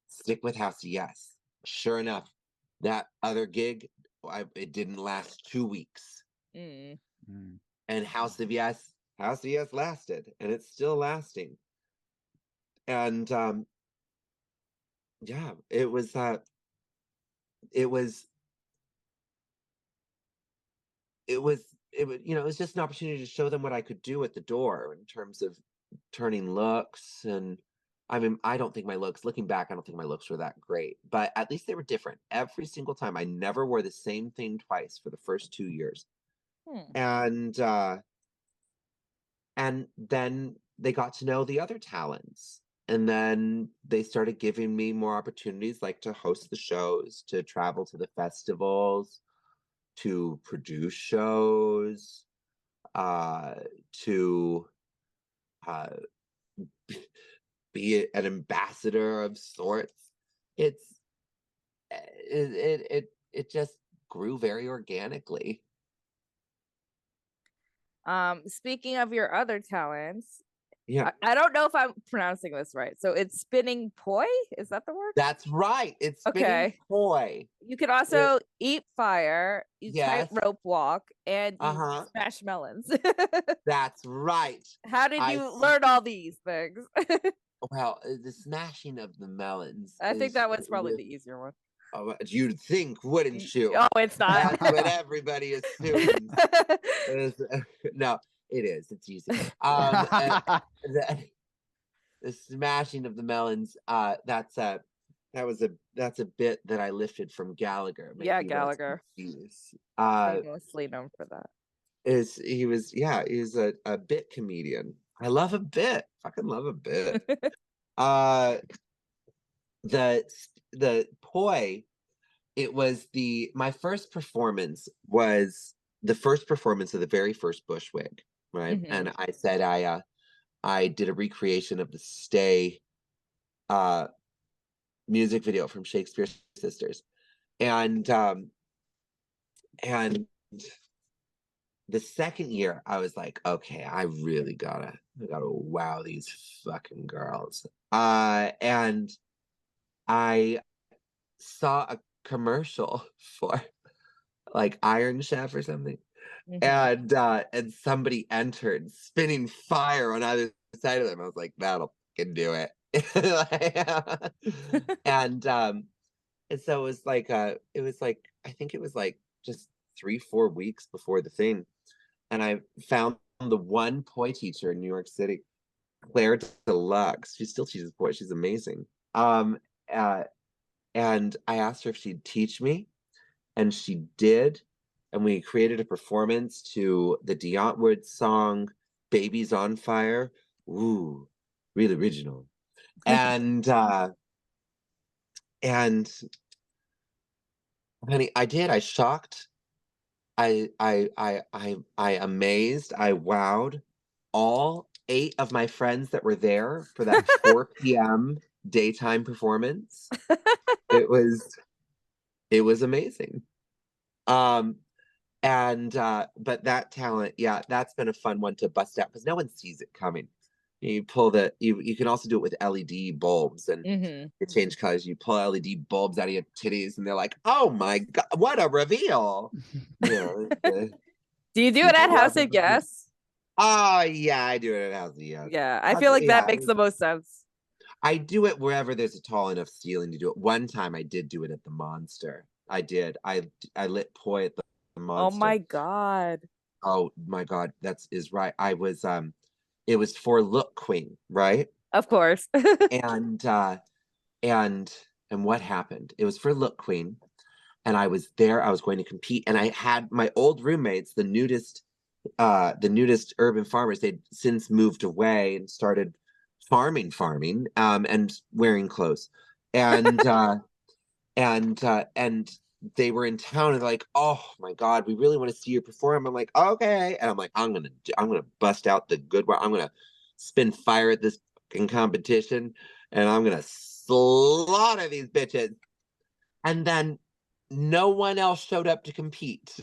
stick with House of Yes. Sure enough, that other gig, it didn't last 2 weeks. And House of Yes lasted, and it's still lasting. And yeah, it was it was just an opportunity to show them what I could do at the door in terms of turning looks. And I mean, looking back, I don't think my looks were that great, but at least they were different every single time. I never wore the same thing twice for the first 2 years. And then they got to know the other talents. And then they started giving me more opportunities, like to host the shows, to travel to the festivals, to produce shows, to be an ambassador of sorts. It just grew very organically. Speaking of your other talents, yeah, I don't know if I'm pronouncing this right. So it's spinning poi? Is that the word? That's right. It's spinning poi. You can also eat fire, you tightrope walk, and you smash melons. That's right. How did you learn all these things? Well, the smashing of the melons. I think that was probably the easier one. You'd think, wouldn't you? Oh, it's not. That's what everybody assumes. No, it is. It's easy. The smashing of the melons. That's a bit that I lifted from Gallagher. Gallagher. Mostly known for that. He's a bit comedian. I love a bit. Fucking love a bit. The poi, it was my first performance was the first performance of the very first Bushwig, right? And I said I did a recreation of the Stay music video from Shakespeare Sisters. And the second year I was like, okay, I really gotta wow these fucking girls. And I saw a commercial for like Iron Chef or something. And somebody entered spinning fire on either side of them. I was like, that'll fucking do it. And so it was like I think it was like just 3-4 weeks before the thing, and I found the one poi teacher in New York City, Claire Deluxe. She still teaches poi. She's amazing. And I asked her if she'd teach me, and she did. And we created a performance to the Dionne Woods song "Babies on Fire." Ooh, really original. And honey, I did. I shocked. I amazed. I wowed all 8 of my friends that were there for that 4 p.m. daytime performance. It was amazing. But that talent, that's been a fun one to bust out because no one sees it coming. You pull you can also do it with LED bulbs and you change colors. You pull LED bulbs out of your titties and they're like, oh my God, what a reveal. Do you do it at House of Yes? Oh yeah, I do it at House. Yeah. Yeah, I feel like that Yeah. makes the most sense. I do it wherever there's a tall enough ceiling to do it. One time I did do it at the Monster. I did. I lit poi at the Oh Monster. my God. Oh my God, is right. I was it was for Look Queen, right? Of course. And and what happened? It was for Look Queen, and I was there. I was going to compete, and I had my old roommates, the nudist urban farmers. They'd since moved away and started farming, and wearing clothes, and and they were in town, and they're like, oh my God, we really want to see you perform. I'm like, okay. And I'm like, I'm gonna bust out the good one. I'm gonna spin fire at this fucking competition, and I'm gonna slaughter these bitches. And then no one else showed up to compete.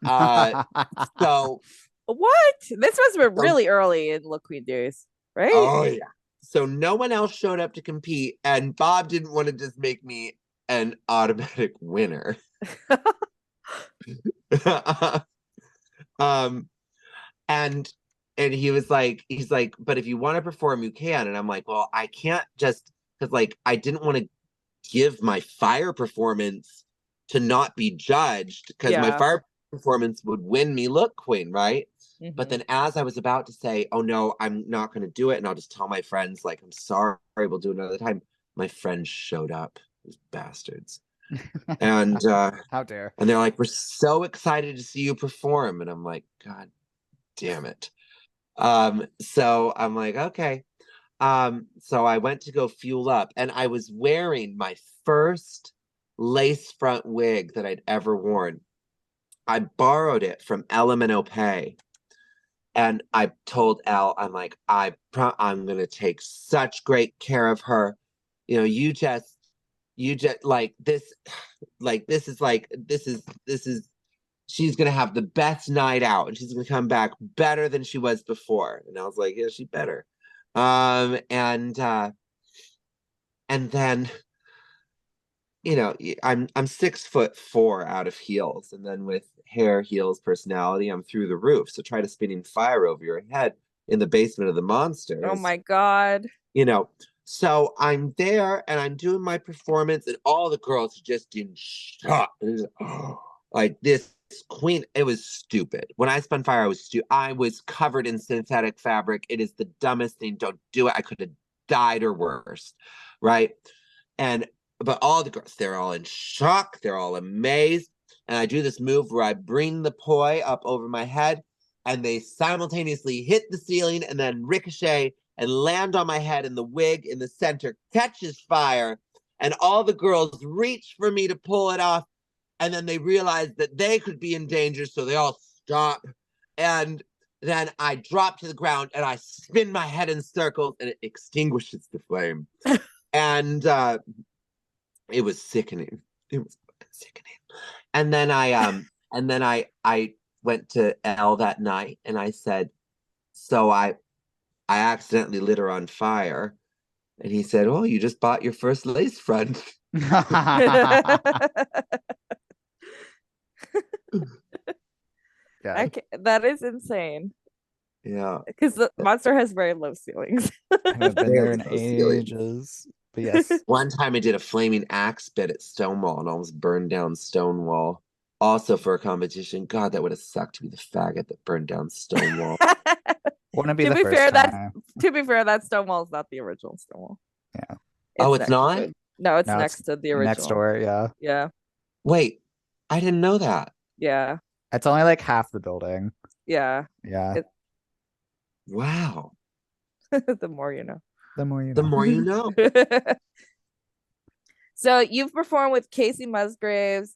So What? This must have been really early in Look Queen days, right? oh yeah. So no one else showed up to compete, and Bob didn't want to just make me an automatic winner. um and he's like, but if you want to perform, you can. And I'm like, well, I can't, just because like I didn't want to give my fire performance to not be judged, because my fire performance would win me Look Queen, right? But then as I was about to say, oh no, I'm not going to do it, and I'll just tell my friends, like, I'm sorry, we'll do it another time, my friends showed up, these bastards. And how dare. And they're like, we're so excited to see you perform. And I'm like, God damn it. So I'm like, okay. So I went to go fuel up, and I was wearing my first lace front wig that I'd ever worn. I borrowed it from Pay. And I told Elle, I'm like, I'm gonna take such great care of her. You know, you just like this, she's gonna have the best night out, and she's gonna come back better than she was before. And I was like, yeah, she better. And then, you know, I'm 6'4" out of heels, and then with hair, heels, personality, I'm through the roof. So try to spinning fire over your head in the basement of the Monster. Oh my God. You know, so I'm there and I'm doing my performance, and all the girls are just in shock. Like, this queen, it was stupid. When I spun fire, I was covered in synthetic fabric. It is the dumbest thing. Don't do it. I could have died or worse, right? But all the girls, they're all in shock. They're all amazed. And I do this move where I bring the poi up over my head, and they simultaneously hit the ceiling and then ricochet and land on my head, and the wig in the center catches fire, and all the girls reach for me to pull it off, and then they realize that they could be in danger, so they all stop, and then I drop to the ground, and I spin my head in circles, and it extinguishes the flame. And it was sickening. It was sickening. And then I went to Elle that night, and I said, so I accidentally lit her on fire. And he said, oh, you just bought your first lace front. Yeah. That is insane. Yeah. Because the Monster has very low ceilings. I haven't been there in Very low ceilings. ages. But yes. One time I did a flaming axe bit at Stonewall and almost burned down Stonewall. Also for a competition. God, that would have sucked to be the faggot that burned down Stonewall. Wouldn't be To the be first fair, time. to be fair, that Stonewall is not the original Stonewall. Yeah. It's not? No, it's No, next to the original. Next door, yeah. Yeah. Wait, I didn't know that. Yeah. It's only like half the building. Yeah. Yeah. Wow. The more you know. The more you know. The more you know. So you've performed with Kacey Musgraves,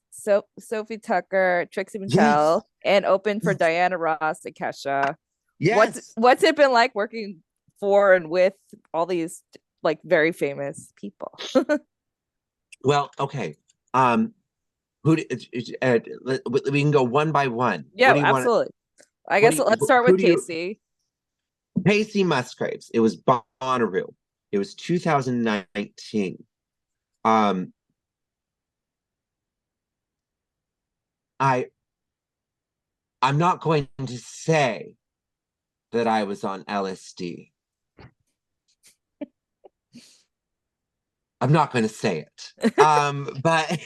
Sophie Tucker, Trixie Mattel, and opened for Diana Ross and Kesha. Yes. What's it been like working for and with all these like very famous people? Well, okay. We can go one by one. Yeah, absolutely. I guess let's start with Kacey. Kacey Musgraves. It was Bonnaroo. It was 2019. I'm not going to say that I was on LSD. I'm not going to say it. But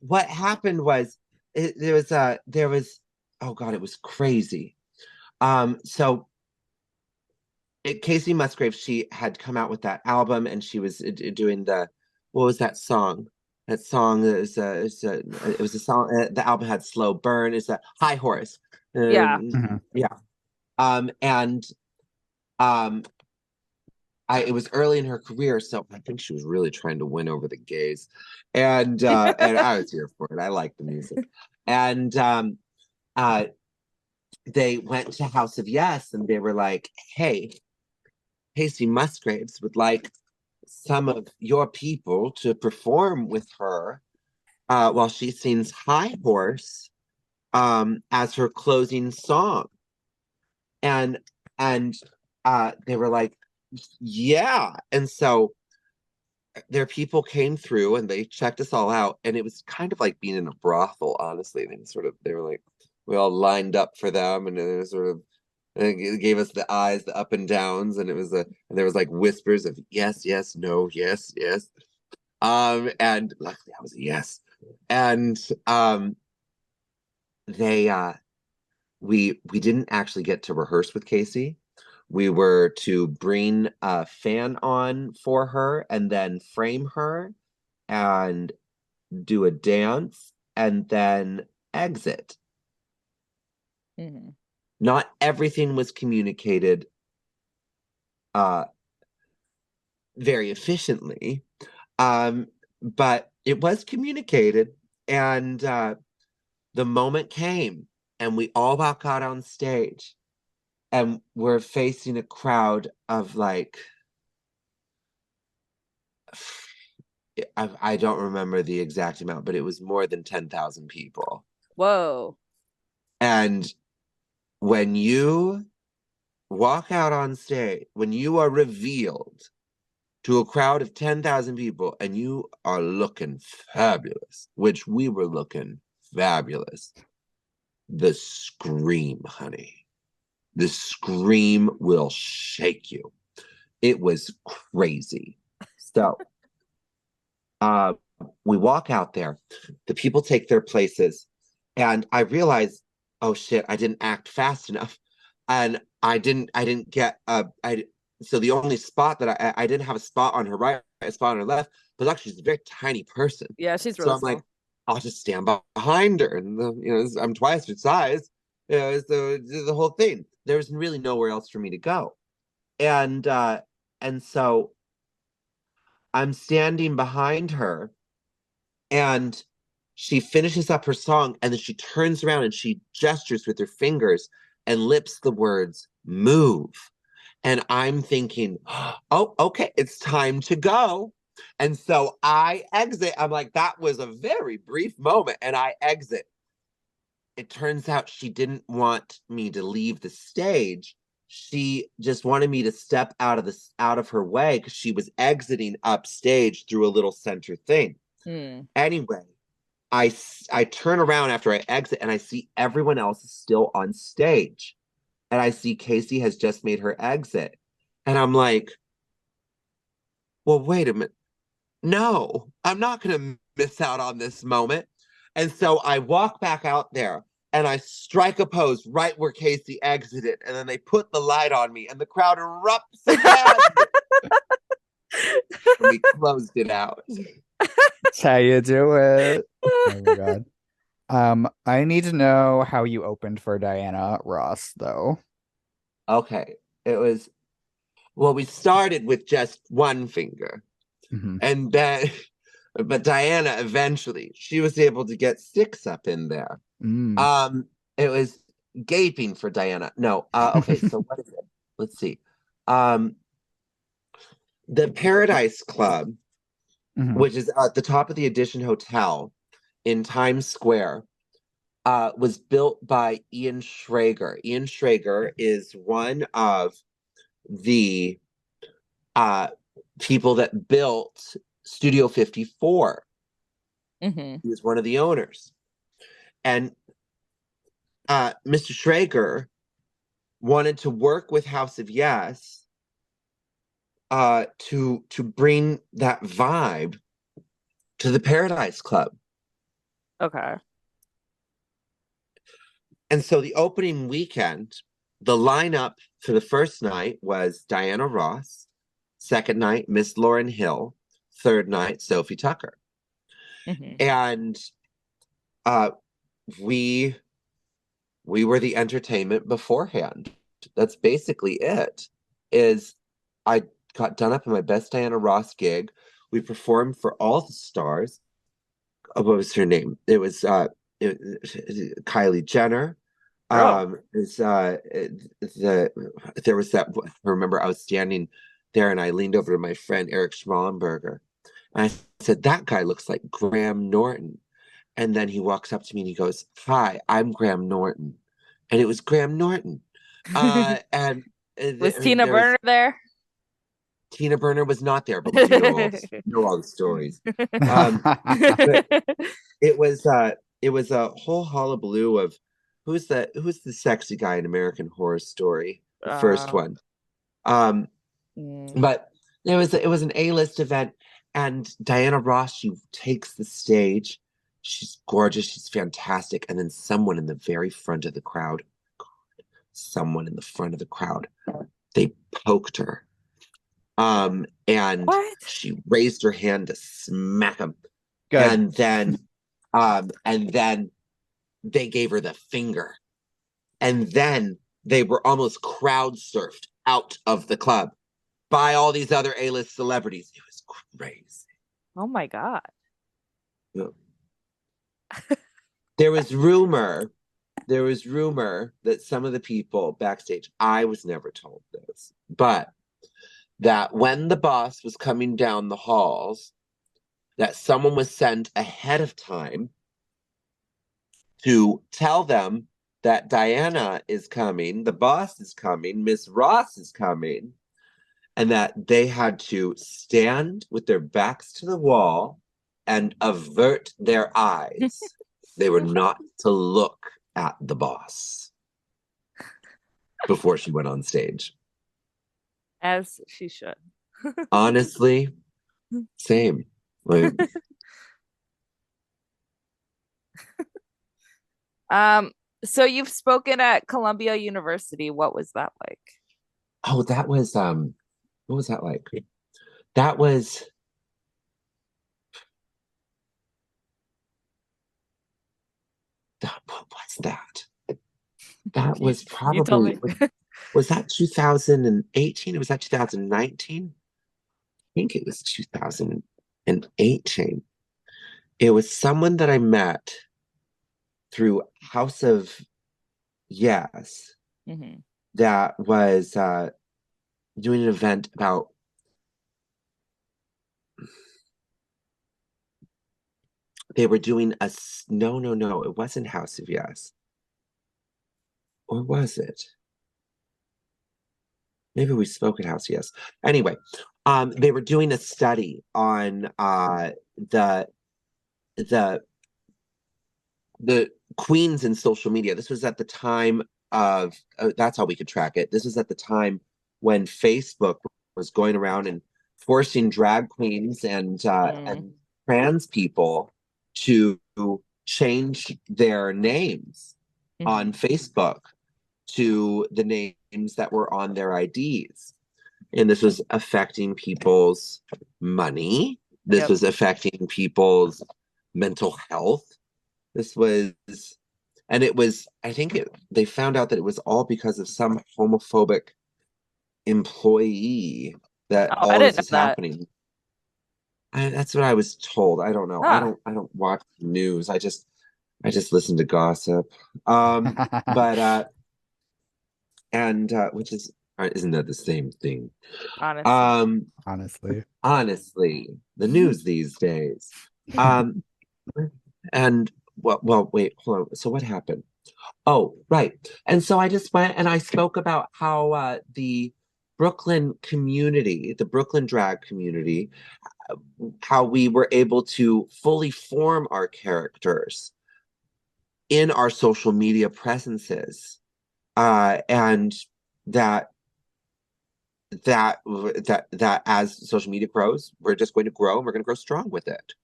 what happened was there was oh God, it was crazy. So Kacey Musgraves, she had come out with that album, and she was doing what was that song? That song is it was a song. The album had Slow Burn. It's a High Horse. Yeah. Yeah. And it was early in her career, so I think she was really trying to win over the gays, and I was here for it. I liked the music, and they went to House of Yes, and they were like, "Hey, Kacey Musgraves would like some of your people to perform with her while she sings High Horse as her closing song," and they were like, yeah. And so their people came through and they checked us all out, and it was kind of like being in a brothel, honestly. They were like, we all lined up for them, and it was sort of, it gave us the eyes, the up and downs, and there was like whispers of yes, yes, no, yes, yes. And luckily I was a yes. And we didn't actually get to rehearse with Kacey. We were to bring a fan on for her and then frame her and do a dance and then exit. Mm-hmm. Not everything was communicated very efficiently, but it was communicated, and the moment came, and we all walk out on stage, and we're facing a crowd of like, I don't remember the exact amount, but it was more than 10,000 people. Whoa. And when you walk out on stage, when you are revealed to a crowd of 10,000 people and you are looking fabulous, which we were looking fabulous, the scream, honey, the scream will shake you. It was crazy. So we walk out there, the people take their places, and I realized, oh shit, I didn't act fast enough. And I didn't get so the only spot that I didn't have a spot on her right, a spot on her left, but actually she's a very tiny person. Yeah, she's So really I'm small. like, I'll just stand behind her, and I'm twice her size. So the whole thing. There was really nowhere else for me to go. And so I'm standing behind her, and she finishes up her song, and then she turns around and she gestures with her fingers and lips the words "move." And I'm thinking, oh, okay, it's time to go. And so I exit. I'm like, that was a very brief moment. And I exit. It turns out she didn't want me to leave the stage. She just wanted me to step out of her way, because she was exiting upstage through a little center thing. Anyway, I turn around after I exit, and I see everyone else is still on stage. And I see Kacey has just made her exit. And I'm like, well, wait a minute. No, I'm not going to miss out on this moment. And so I walk back out there, and I strike a pose right where Kacey exited. And then they put the light on me, and the crowd erupts again. And we closed it out. That's how you do it. Oh my God. I need to know how you opened for Diana Ross, though. Okay. We started with just one finger. And then, but Diana, eventually, she was able to get 6 up in there. It was gaping for Diana. No, okay, so what is it? Let's see. The Paradise Club, which is at the top of the Edition Hotel in Times Square, was built by Ian Schrager. Ian Schrager is one of the people that built Studio 54. He was one of the owners. And Mr. Schrager wanted to work with House of Yes to bring that vibe to the Paradise Club. Okay. And so the opening weekend, the lineup for the first night was Diana Ross, second night, Miss Lauryn Hill, third night, Sophie Tucker. And we were the entertainment beforehand. That's basically it. I got done up in my best Diana Ross gig. We performed for all the stars. What was her name? It was Kylie Jenner. There was that. I remember I was standing there and I leaned over to my friend Eric Schmallenberger, and I said, "That guy looks like Graham Norton." And then he walks up to me and he goes, "Hi, I'm Graham Norton," and it was Graham Norton. And was Tina Burner there? Tina Burner was not there, but we do know all the stories. But it was a whole hullabaloo of who's the sexy guy in American Horror Story, the first one. But it was an A-list event, and Diana Ross, she takes the stage. She's gorgeous, she's fantastic, and then someone in the very front of the crowd, they poked her. And she raised her hand to smack him. Good. And then they gave her the finger. And then they were almost crowd surfed out of the club by all these other A-list celebrities. It was crazy. Oh my God. Yeah. There was rumor that some of the people backstage, I was never told this, but that when the boss was coming down the halls, that someone was sent ahead of time to tell them that Diana is coming, the boss is coming, Miss Ross is coming, and that they had to stand with their backs to the wall and avert their eyes. They were not to look at the boss before she went on stage. As she should. Honestly, same. Like, so you've spoken at Columbia University. What was that like? Oh, that was what was that like? That was what was that? That was probably was that 2018 or was that 2019? I think it was 2018. It was someone that I met through House of Yes that was doing an event about they were doing a no, it wasn't House of Yes. Or was it? Maybe we spoke at House of Yes. Anyway, they were doing a study on the queens in social media. This was at the time of that's how we could track it. This was at the time when Facebook was going around and forcing drag queens and trans people to change their names on Facebook to the names that were on their IDs. And this was affecting people's money. This was affecting people's mental health. This was, and it was, I think they found out that it was all because of some homophobic employee that all this is happening. That's what I was told. I don't know. I don't watch the news. I just listen to gossip. But which is isn't that the same thing? Honestly, the news these days. And well, wait, hold on. So what happened? Oh, right. And so I just went and I spoke about how the Brooklyn community, the Brooklyn drag community, how we were able to fully form our characters in our social media presences, and that as social media grows, we're just going to grow, and we're going to grow strong with it.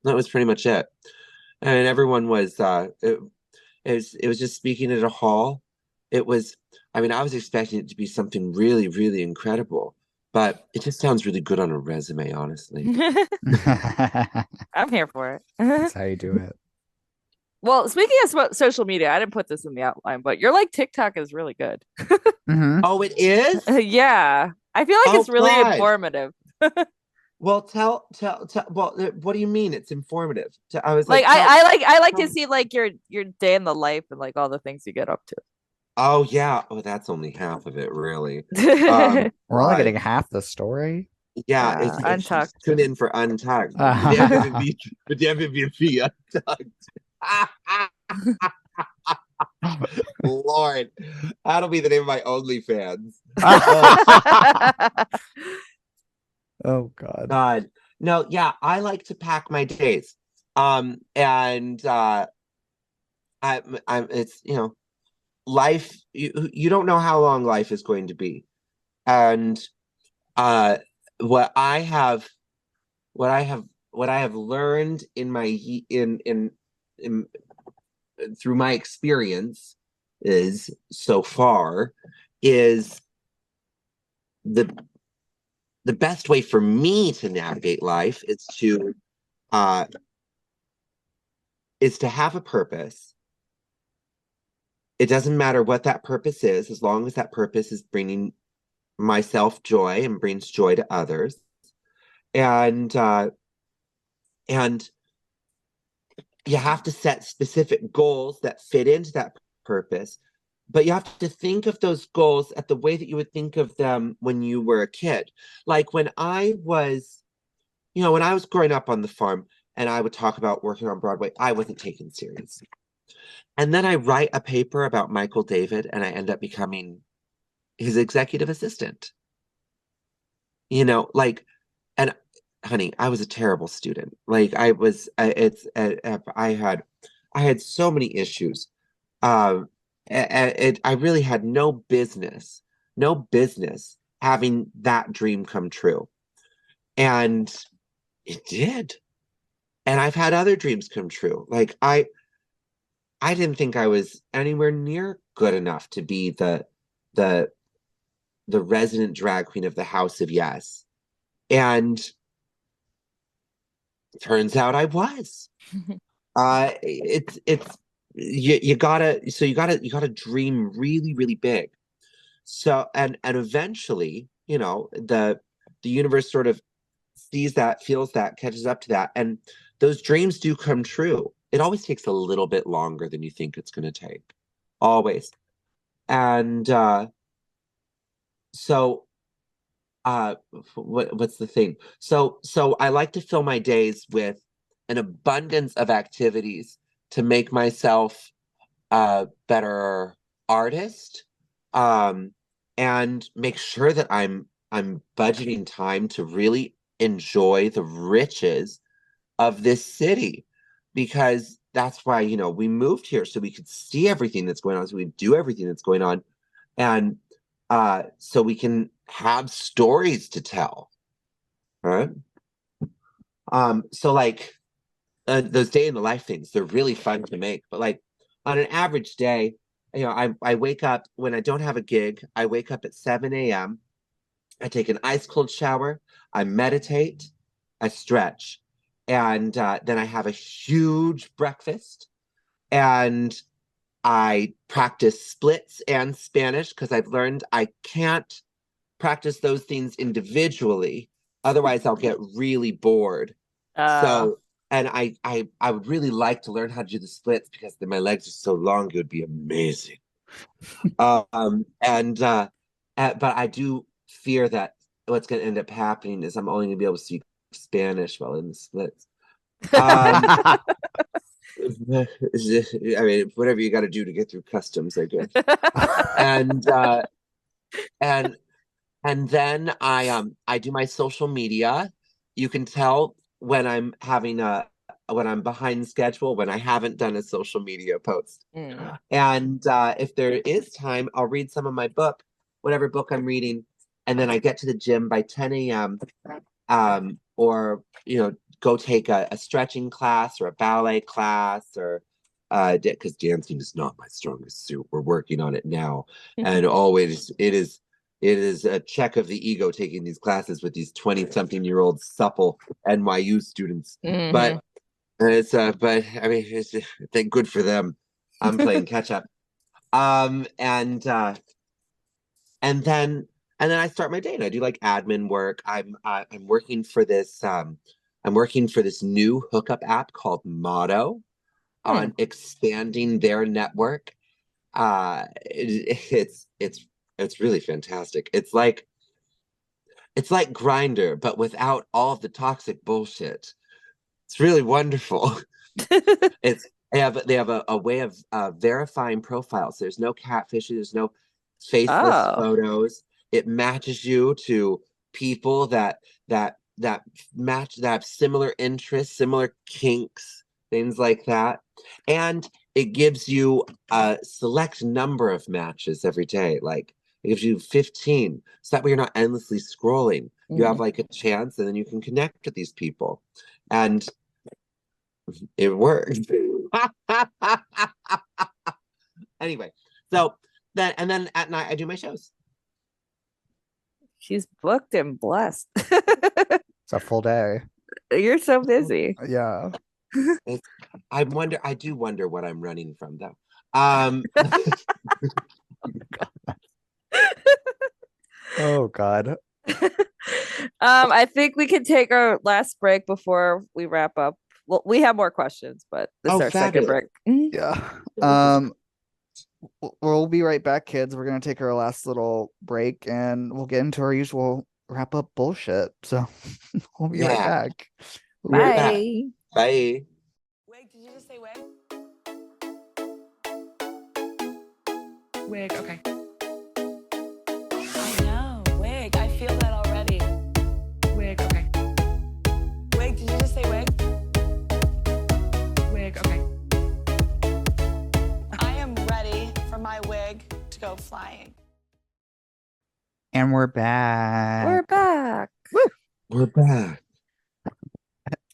That was pretty much it. And everyone was it was just speaking at a hall. It was, I mean, I was expecting it to be something really, really incredible, but it just sounds really good on a resume, honestly. I'm here for it. That's how you do it. Well, speaking of social media, I didn't put this in the outline, but your like TikTok is really good. Mhm. Oh, it is? Yeah, I feel like Oh, it's really God. informative. Well, tell. Well, what do you mean? It's informative. I was Like like, I like to tell- see like your day in the life and like all the things you get up Oh yeah. Oh, that's only half of it, really. to. We're only God. getting half the story. Yeah, it's Untucked. tune in for Untucked. Vivien V Untucked. Lord, that'll be the name of my OnlyFans. Oh God. God. No, yeah, I like to pack my days. And I'm it's life, you don't know how long life is going to be. And uh what I have what I have learned in my in through my experience is so far is the best way for me to navigate life uh is to have a purpose. It doesn't matter what that purpose is, as long as that purpose is bringing myself joy and brings joy to others. And you have to set specific goals that fit into that purpose, but you have to think of those goals at the way that you would think of them when you were a kid. Like when I was, when I was growing up on the farm and I would talk about working on Broadway, I wasn't taken seriously. And then I write a paper about Michael David and I end up becoming his executive assistant. Like, and honey, I was a terrible student. Like I was, I had so many issues. I really had no business having that dream come true. And it did. And I've had other dreams come true. Like I didn't think I was anywhere near good enough to be the resident drag queen of the House of Yes. And turns out I was. It's you gotta dream really, really big. So and eventually, the universe sort of sees that, feels that, catches up to that, and those dreams do come true. It always takes a little bit longer than you think it's going to take, always. And so what's the thing? So I like to fill my days with an abundance of activities to make myself a better artist, and make sure that I'm budgeting time to really enjoy the riches of this city, because that's why we moved here, so we could see everything that's going on, so we do everything that's going on, and so we can have stories to tell, right? So like those day in the life things, they're really fun to make, but like on an average day, I wake up when I don't have a gig. I wake up at 7 a.m. I take an ice cold shower. I meditate. I stretch, and then I have a huge breakfast, and I practice splits and Spanish because I've learned I can't practice those things individually. Otherwise, I'll get really bored. So, and I would really like to learn how to do the splits because then my legs are so long. It would be amazing. But I do fear that what's going to end up happening is I'm only going to be able to speak Spanish while in the splits. I mean, whatever you got to do to get through customs, I guess. And then I do my social media. You can tell when I'm having a when I'm behind schedule, when I haven't done a social media post. Mm. And if there is time, I'll read some of my book, whatever book I'm reading, and then I get to the gym by 10 a.m. Or go take a stretching class or a ballet class, or because dancing is not my strongest suit. We're working on it now, and always it is a check of the ego taking these classes with these 20-something-year-old supple NYU students. Mhm. But I mean, it's thank good for them. I'm playing catch up. And then I start my day and I do like admin work. I'm working for this new hookup app called Motto on expanding their network. It's really fantastic. It's like Grindr, but without all of the toxic bullshit. It's really wonderful. They have a way of verifying profiles. There's no catfishing. There's no faceless photos. It matches you to people that match, that have similar interests, similar kinks, things like that. And it gives you a select number of matches every day. Like it gives you 15. So that way you're not endlessly scrolling. You have like a chance, and then you can connect with these people. And it works. Anyway, so then at night I do my shows. She's booked and blessed. It's a full day. You're so busy. Yeah. I do wonder what I'm running from though. Oh God. I think we can take our last break before we wrap up. Well, we have more questions, but this is our second break. Yeah. We'll be right back, kids. We're gonna take our last little break and we'll get into our usual wrap up bullshit. So we'll be right back. Bye. Bye. Wig, did you just say wig? Wig, okay. I know, wig. I feel that already. Wig, okay. Wig, did you just say wig? Wig, okay. I am ready for my wig to go flying. And we're back. We're back. Woo! We're back.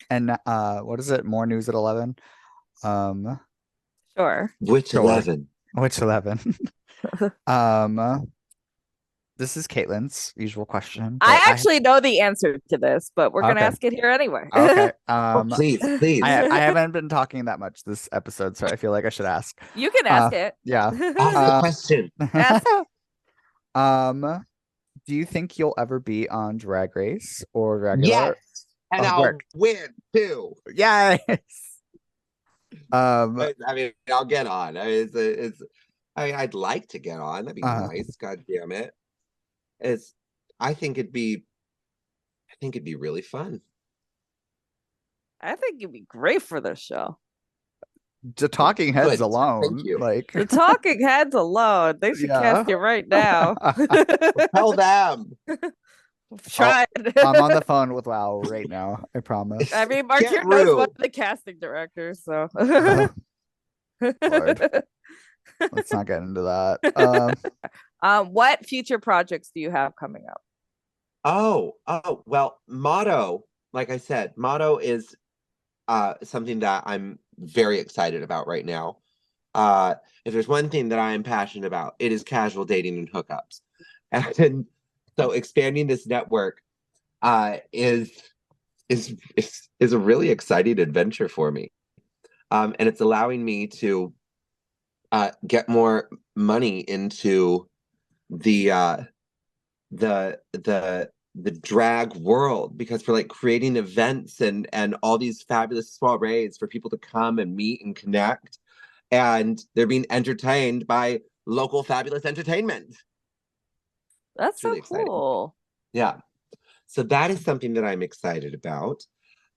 And what is it? More news at 11. Sure. Which 11? Which 11? This is Caitlin's usual question. I actually know the answer to this, but we're gonna ask it here anyway. Okay. Please. I haven't been talking that much this episode, so I feel like I should ask. You can ask it. Yeah. Ask the question. Ask. Do you think you'll ever be on Drag Race or regular? Yes. And I'll WERRRK? win too. Yes. I mean, I'll get on. I mean, I'd like to get on. That'd be nice. God damn it. I think it'd be really fun. I think you'd be great for this show. The talking heads Good. alone. Thank you. Like The talking heads alone. They should cast you right now. Tell them. Try I'm on the phone with Wow right now. I promise. I mean, Martyr knows one of the casting directors, so. Lord. Let's not get into that. What future projects do you have coming up? Oh, well, Motto, like I said, Motto is something that I'm very excited about right now. If there's one thing that I am passionate about, it is casual dating and hookups. And so expanding this network is a really exciting adventure for me. And it's allowing me to get more money into the drag world, because for like creating events and all these fabulous soirees for people to come and meet and connect, and they're being entertained by local fabulous entertainment. That's so really exciting. cool. Yeah. So that is something that I'm excited about.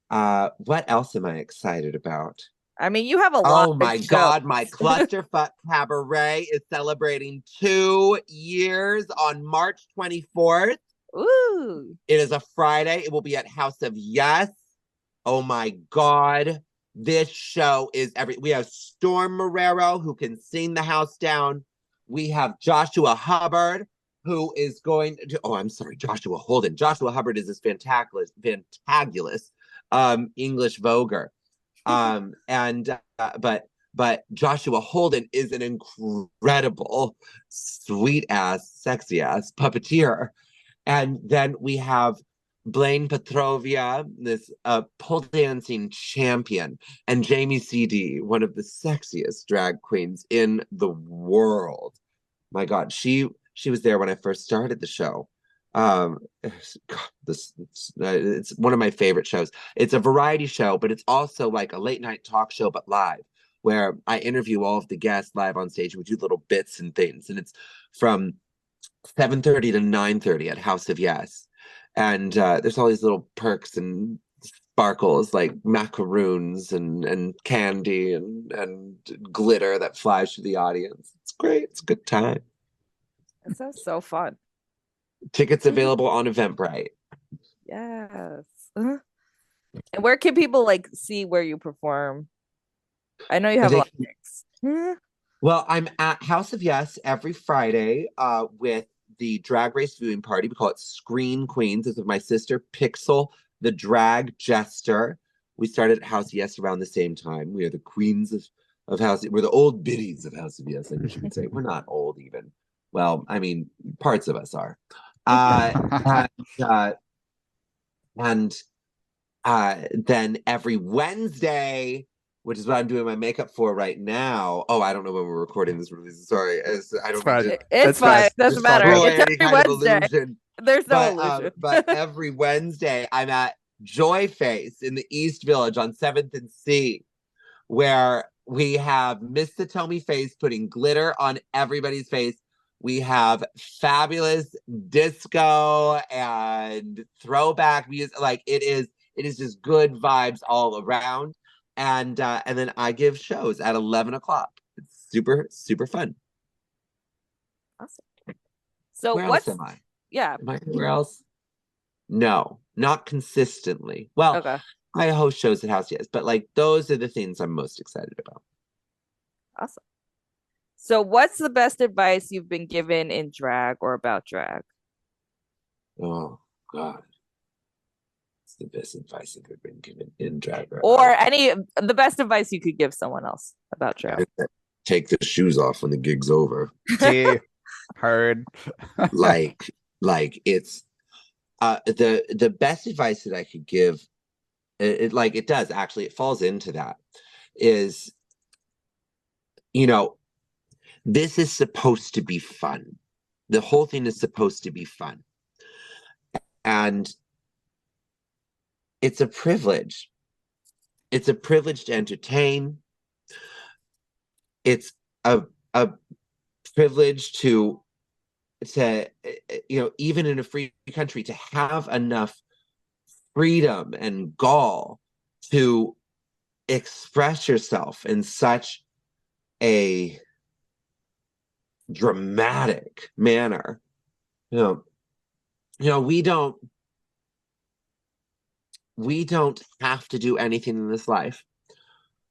What else am I excited about? I mean, you have a lot. Oh my God, my Clusterfuck Cabaret is celebrating 2 years on March 24th. Ooh. It is a Friday. It will be at House of Yes. Oh my God. This show is we have Storm Marrero, who can sing the house down. We have Joshua Hubbard, who is going to, oh, I'm sorry, Joshua Holden. Joshua Hubbard is this fantabulous English voguer. But Joshua Holden is an incredible, sweet ass, sexy ass puppeteer. And then we have Blaine Petrovia, this pole dancing champion, and Jamie CD, one of the sexiest drag queens in the world. My God, she was there when I first started the show. It's one of my favorite shows. It's a variety show, but it's also like a late night talk show, but live, where I interview all of the guests live on stage. We do little bits and things, and it's from 7:30 to 9:30 at House of Yes. And there's all these little perks and sparkles like macaroons and candy and glitter that flies through the audience. It's great. It's a good time. That sounds so fun. Tickets available on Eventbrite. Yes. And where can people like see where you perform? I know you have a lot of gigs. Well, I'm at House of Yes every Friday with the Drag Race viewing party. We call it Screen Queens. It's with my sister Pixel, the drag jester. We started at House of Yes around the same time. We are the queens of House. We're the old biddies of House of Yes, I guess you could say. We're not old even. Well, I mean, parts of us are. And then every Wednesday, which is what I'm doing my makeup for right now. Oh, I don't know when we're recording this release. Sorry, I don't. It's fine. It doesn't matter. It's every Wednesday. There's no illusion. But every Wednesday, I'm at Joy Face in the East Village on 7th and C, where we have Miss Satomi Face putting glitter on everybody's face. We have fabulous disco and throwback music. Like it is just good vibes all around. And then I give shows at 11 o'clock. It's super, super fun. Awesome. So where else am I? Yeah. Am I anywhere else? No, not consistently. Well, okay. I host shows at House, yes, but like those are the things I'm most excited about. Awesome. So what's the best advice you've been given in drag or about drag? Oh, God. It's the best advice I've ever been given in drag. Or the best advice you could give someone else about drag. Take the shoes off when the gig's over. Heard. like it's the best advice that I could give, it does actually, it falls into that, is, you know, this is supposed to be fun. The whole thing is supposed to be fun. And it's a privilege. It's a privilege to entertain. It's a privilege to even in a free country, to have enough freedom and gall to express yourself in such a dramatic manner. We don't have to do anything in this life.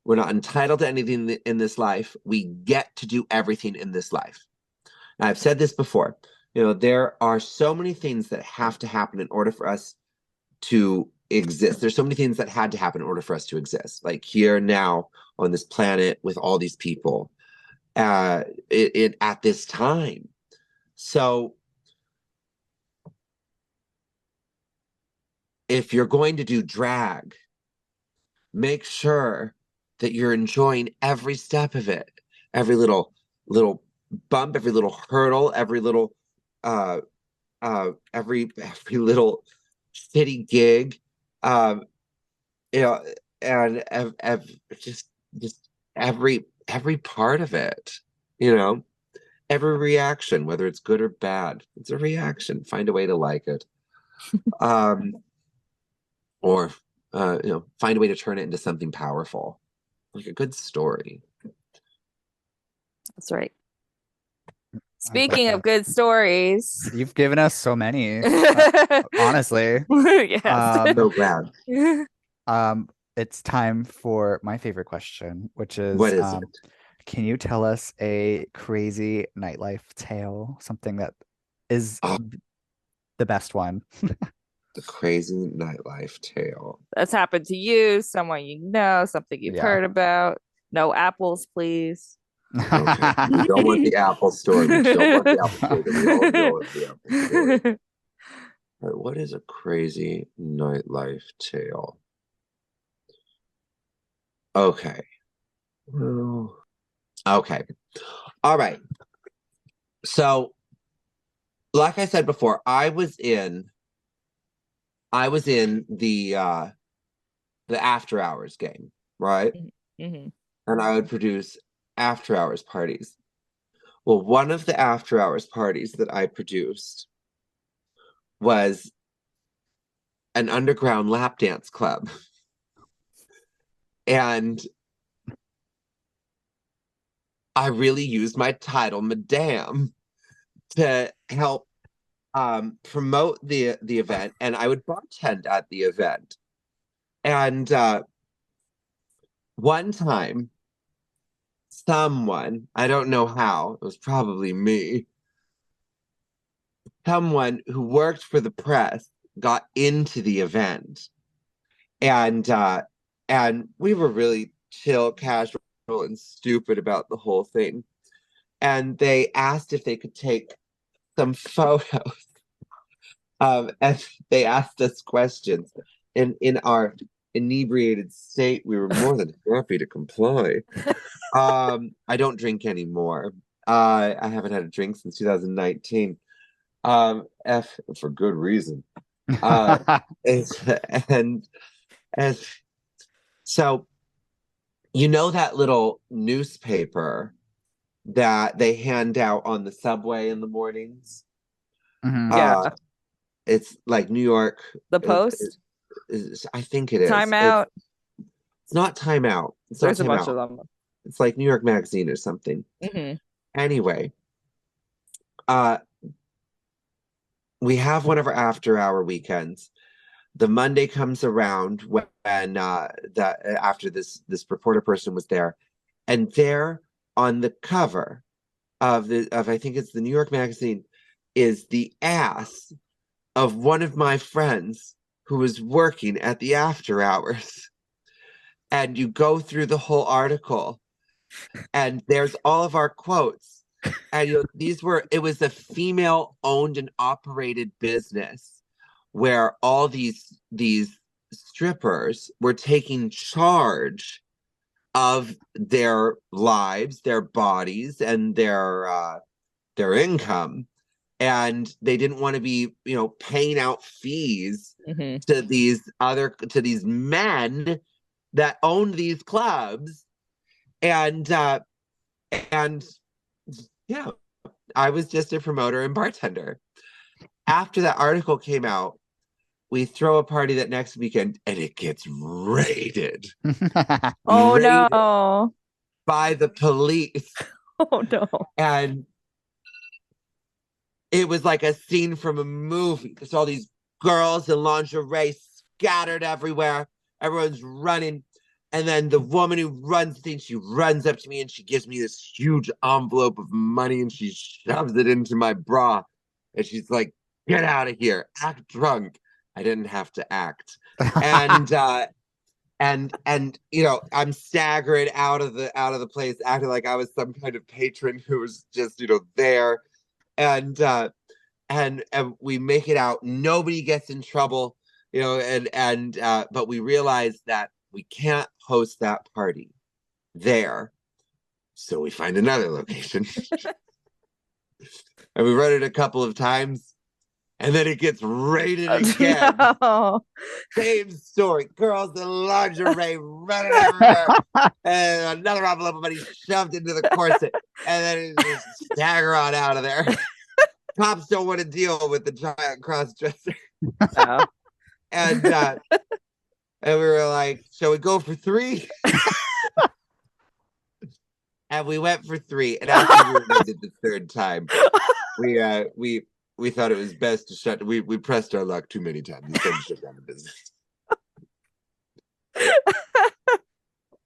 We're not entitled to anything in this life. We get to do everything in this life. Now, I've said this before. There are so many things that have to happen in order for us to exist. There's so many things that had to happen in order for us to exist. Like here now on this planet with all these people at this time. So if you're going to do drag, make sure that you're enjoying every step of it, every little bump, every little hurdle, every little every little shitty gig, and just every part of it, every reaction, whether it's good or bad, it's a reaction. Find a way to like it, or find a way to turn it into something powerful, like a good story. That's right. Speaking of good stories, you've given us so many. Honestly, yes. So glad. it's time for my favorite question, which What is, is it? can you tell us a crazy nightlife tale, something that is Oh, the best one? the crazy nightlife tale. That's happened to you, someone you know, something you've Yeah. heard about. No apples, please. Okay. We don't want the Apple story. We don't want the Apple story that we all know of the Apple story. All right, what is a crazy nightlife tale? Okay. Well, okay. All right. So, like I said before, I was in the after hours game, right? Mhm. And I would produce after hours parties. Well, one of the after hours parties that I produced was an underground lap dance club. And I really used my title, Madame, to help promote the event, and I would bartend at the event. And one time, someone, I don't know how, it was probably me, someone who worked for the press got into the event. And we were really chill, casual, and stupid about the whole thing. And they asked if they could take some photos. And they asked us questions. And in our inebriated state, we were more than happy to comply. I don't drink anymore. I haven't had a drink since 2019. For good reason. And so, you know that little newspaper that they hand out on the subway in the mornings? Mhm. Yeah. It's like New York. The Post? I think it is. Time Out. It's not Time Out. It's There's not a Time bunch Out. of them. It's like New York Magazine or something. Hmm. Anyway, we have one of our after-hour weekends. The Monday comes around when after this reporter person was there, and there on the cover of I think it's the New York Magazine is the ass of one of my friends who was working at the after hours. And you go through the whole article, and there's all of our quotes. And it was a female owned and operated business where all these strippers were taking charge of their lives, their bodies, and their income. And they didn't want to be, paying out fees to these men that owned these clubs. And yeah, I was just a promoter and bartender. After that article came out, we throw a party that next weekend, and it gets raided. Oh Raided no. by the police. Oh no. And it was like a scene from a movie. There's all these girls in lingerie scattered everywhere. Everyone's running. And then the woman who runs the thing, she runs up to me and she gives me this huge envelope of money and she shoves it into my bra. And she's like, "Get out of here. Act drunk." I didn't have to act. And I'm staggering out of the place, acting like I was some kind of patron who was just, there. And we make it out. Nobody gets in trouble, but we realize that we can't host that party there. So we find another location. And we run it a couple of times, and then it gets raided again. No. Same story. Girls in lingerie running everywhere. And another envelope of money shoved into the corset. And then it just stagger on out of there. Cops don't want to deal with the giant cross-dresser. No. And we were like, "Shall we go for 3?" And we went for 3. And after we raided the third time, we thought it was best to shut. We pressed our luck too many times. We couldn't shut down the business.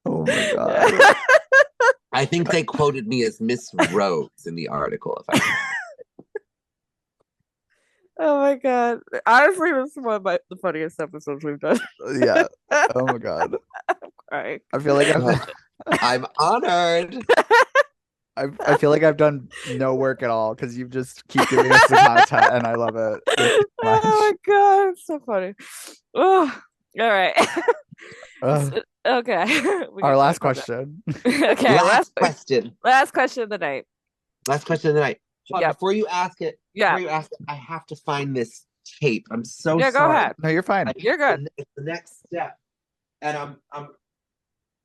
Oh my god. I think they quoted me as Miss Rose in the article. If I Oh my god. Honestly, this is one of the funniest episodes we've done. Yeah. Oh my god. I'm crying. I feel like I'm honored. I feel like I've done no work at all because you just keep giving us the content and I love it. Thank you so Oh my much. god, it's so funny. Oh, all right. Ugh. Okay. We Our can last talk about question. that. Okay, Last question. last question of the night. Last question of the night. Hold on, Yep. before you ask it, Yeah. I have to find this tape. I'm so Yeah, go sorry. ahead. No, you're fine. You're good. It's the next step. And I'm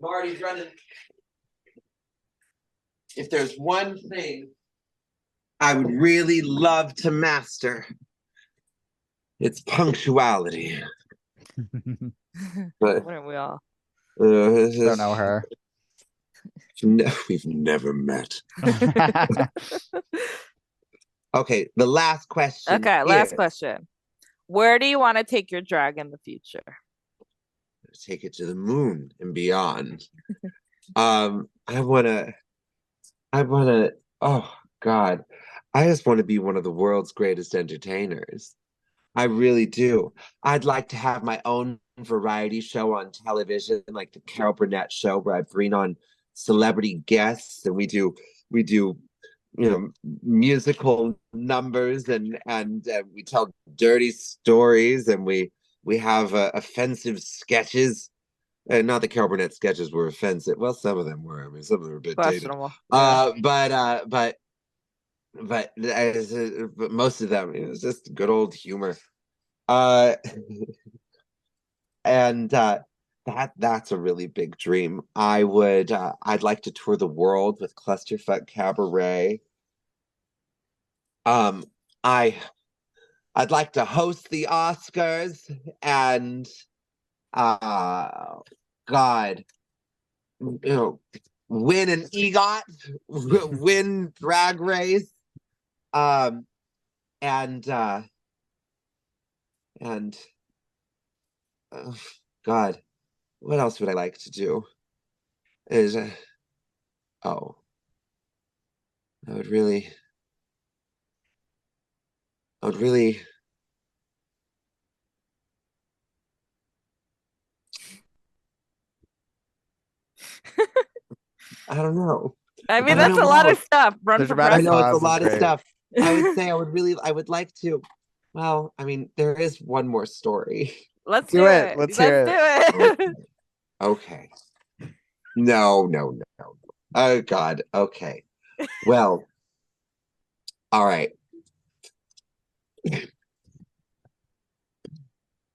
Marty's running. If there's one thing I would really love to master, it's punctuality. But Wouldn't we all? Don't know her. We've never met. Okay, the last question. Okay, last is- question. Where do you want to take your drag in the future? Take it to the moon and beyond. I wanna, oh God, I just want to be one of the world's greatest entertainers. I really do. I'd like to have my own variety show on television, like the Carol Burnett show, where I bring on celebrity guests and we do, musical numbers and we tell dirty stories and we have offensive sketches. And not that Carol Burnett sketches were offensive. Well, some of them were. I mean, some of them were a bit dated. Questionable. But most of them, it was just good old humor. And that's a really big dream. I'd like to tour the world with Clusterfuck Cabaret. I'd like to host the Oscars and God, win an EGOT, win Drag Race, and God, what else would I like to do? I would really. I don't know. I mean, I don't that's know a what lot of else. stuff. Run The for dramatic I know president. it's a pause is lot of great. stuff. I would say I would like to. Well, I mean, there is one more story. Let's Do do it. it. Let's hear do it. it. Okay. No. Oh God. Okay. Well. All right.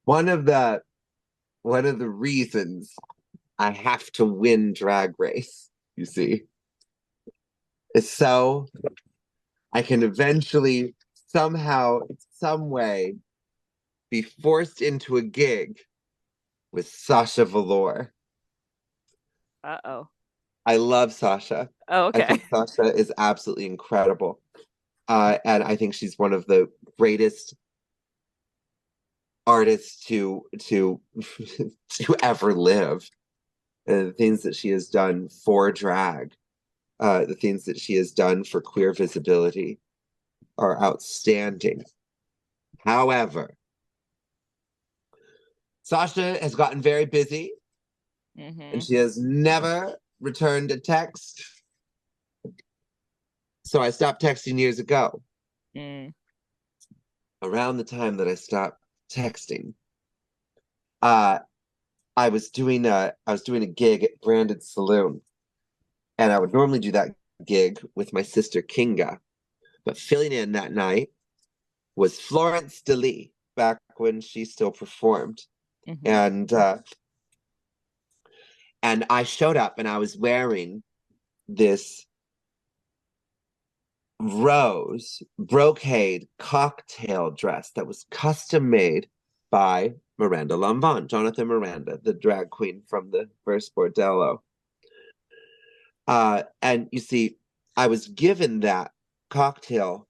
One of the reasons I have to win Drag Race, you see, is so I can eventually somehow, some way, be forced into a gig with Sasha Velour. Uh-oh. I love Sasha. Oh, I okay. think Sasha is absolutely incredible. And I think she's one of the greatest artists to to ever live. And the things that she has done for drag, the things that she has done for queer visibility are outstanding. However, Sasha has gotten very busy and she has never returned a text. So I stopped texting years ago. Around the time that I stopped texting, I was doing a gig at Branded Saloon, and I would normally do that gig with my sister Kinga, but filling in that night was Florence DeLee, back when she still performed. And I showed up and I was wearing this rose brocade cocktail dress that was custom made by Miranda Lambon, Jonathan Miranda, the drag queen from the first Bordello. And you see, I was given that cocktail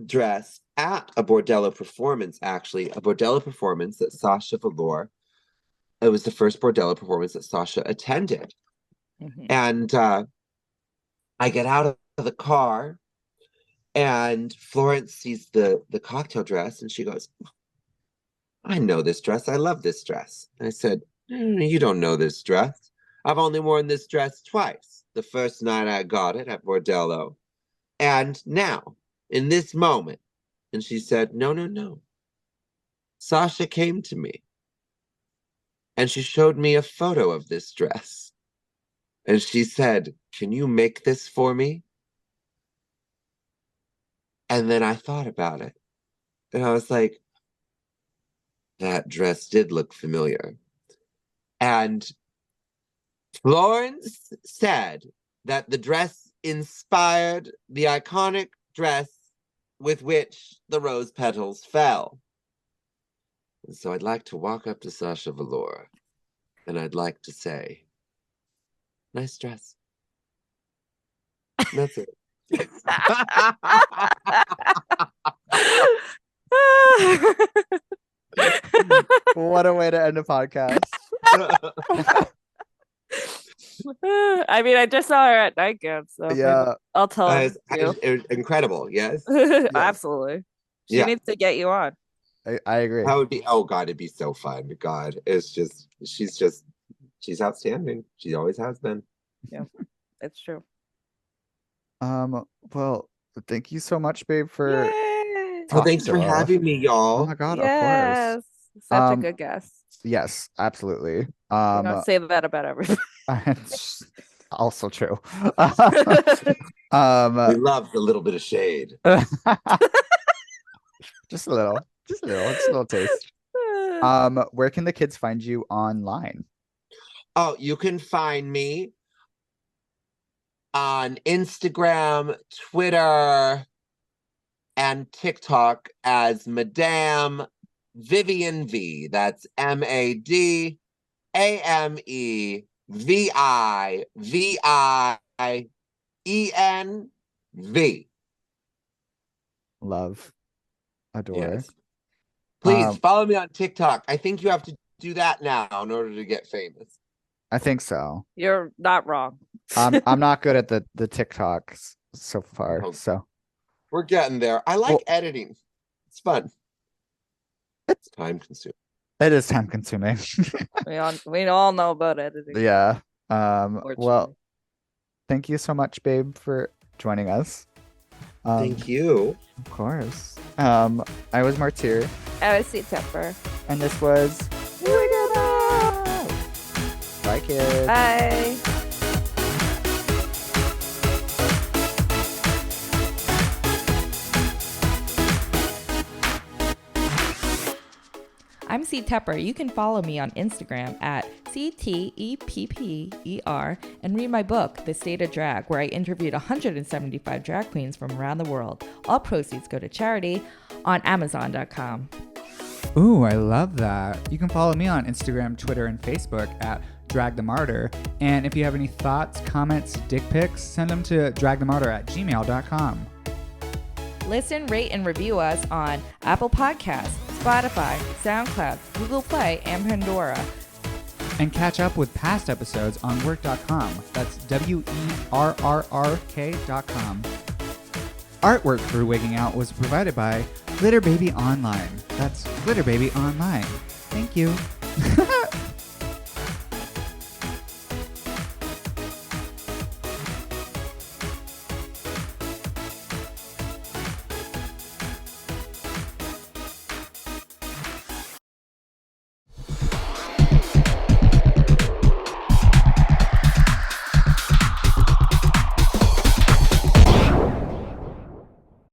dress at a Bordello performance, actually, a Bordello performance that Sasha Velour it was the first Bordello performance that Sasha attended. And I get out of the car and Florence sees the cocktail dress and she goes, I know this dress. I love this dress. And I said, you don't know this dress. I've only worn this dress twice. The first night I got it at Bordello. And now, in this moment. And she said, no. Sasha came to me. And she showed me a photo of this dress. And she said, can you make this for me? And then I thought about it. And I was like, that dress did look familiar. And Florence said that the dress inspired the iconic dress with which the rose petals fell. And so I'd like to walk up to Sasha Velour and I'd like to say, nice dress. That's it. What a way to end a podcast. I mean, I just saw her at nightgown, so Yeah. I'll tell her. Incredible, yes. Absolutely. She Yeah. needs to get you on. I agree. That would be, oh God, it'd be so fun. God, she's outstanding. She always has been. Yeah, it's true. Well, thank you so much, babe, for Yay! Well, talking thanks to for us. having me, Oh y'all. my God, Yes, of course. such a good guest. Yes, absolutely. You don't say that about everything. It's also true. We love the little bit of shade. just a little taste. Where can the kids find you online? Oh, you can find me on Instagram, Twitter, and TikTok as Madame Vivien V. That's MADAMEVIVIENV. Love. Adore. Yes. Please follow me on TikTok. I think you have to do that now in order to get famous. I think so. You're not wrong. I'm not good at the TikToks so far. Oh. So We're getting there. I like editing. It's fun. It's time consuming. it is time consuming. We all know about editing. Yeah. Well, Unfortunately. thank you so much, babe, for joining us. Thank you. Of course. I was Martyr, I was Sweet Temper. and this was Wigging Out. Bye, kids. Bye. I'm C Tepper. You can follow me on Instagram at CTEPPER and read my book, The State of Drag, where I interviewed 175 drag queens from around the world. All proceeds go to charity on Amazon.com. Ooh, I love that. You can follow me on Instagram, Twitter, and Facebook at Drag the Martyr. And if you have any thoughts, comments, dick pics, send them to dragthemartyr@gmail.com. Listen, rate, and review us on Apple Podcasts, Spotify, SoundCloud, Google Play, and Pandora. And catch up with past episodes on WERRRK.com. That's WERRRK.com. Artwork for Wigging Out was provided by Glitter Baby Online. That's Glitter Baby Online. Thank you.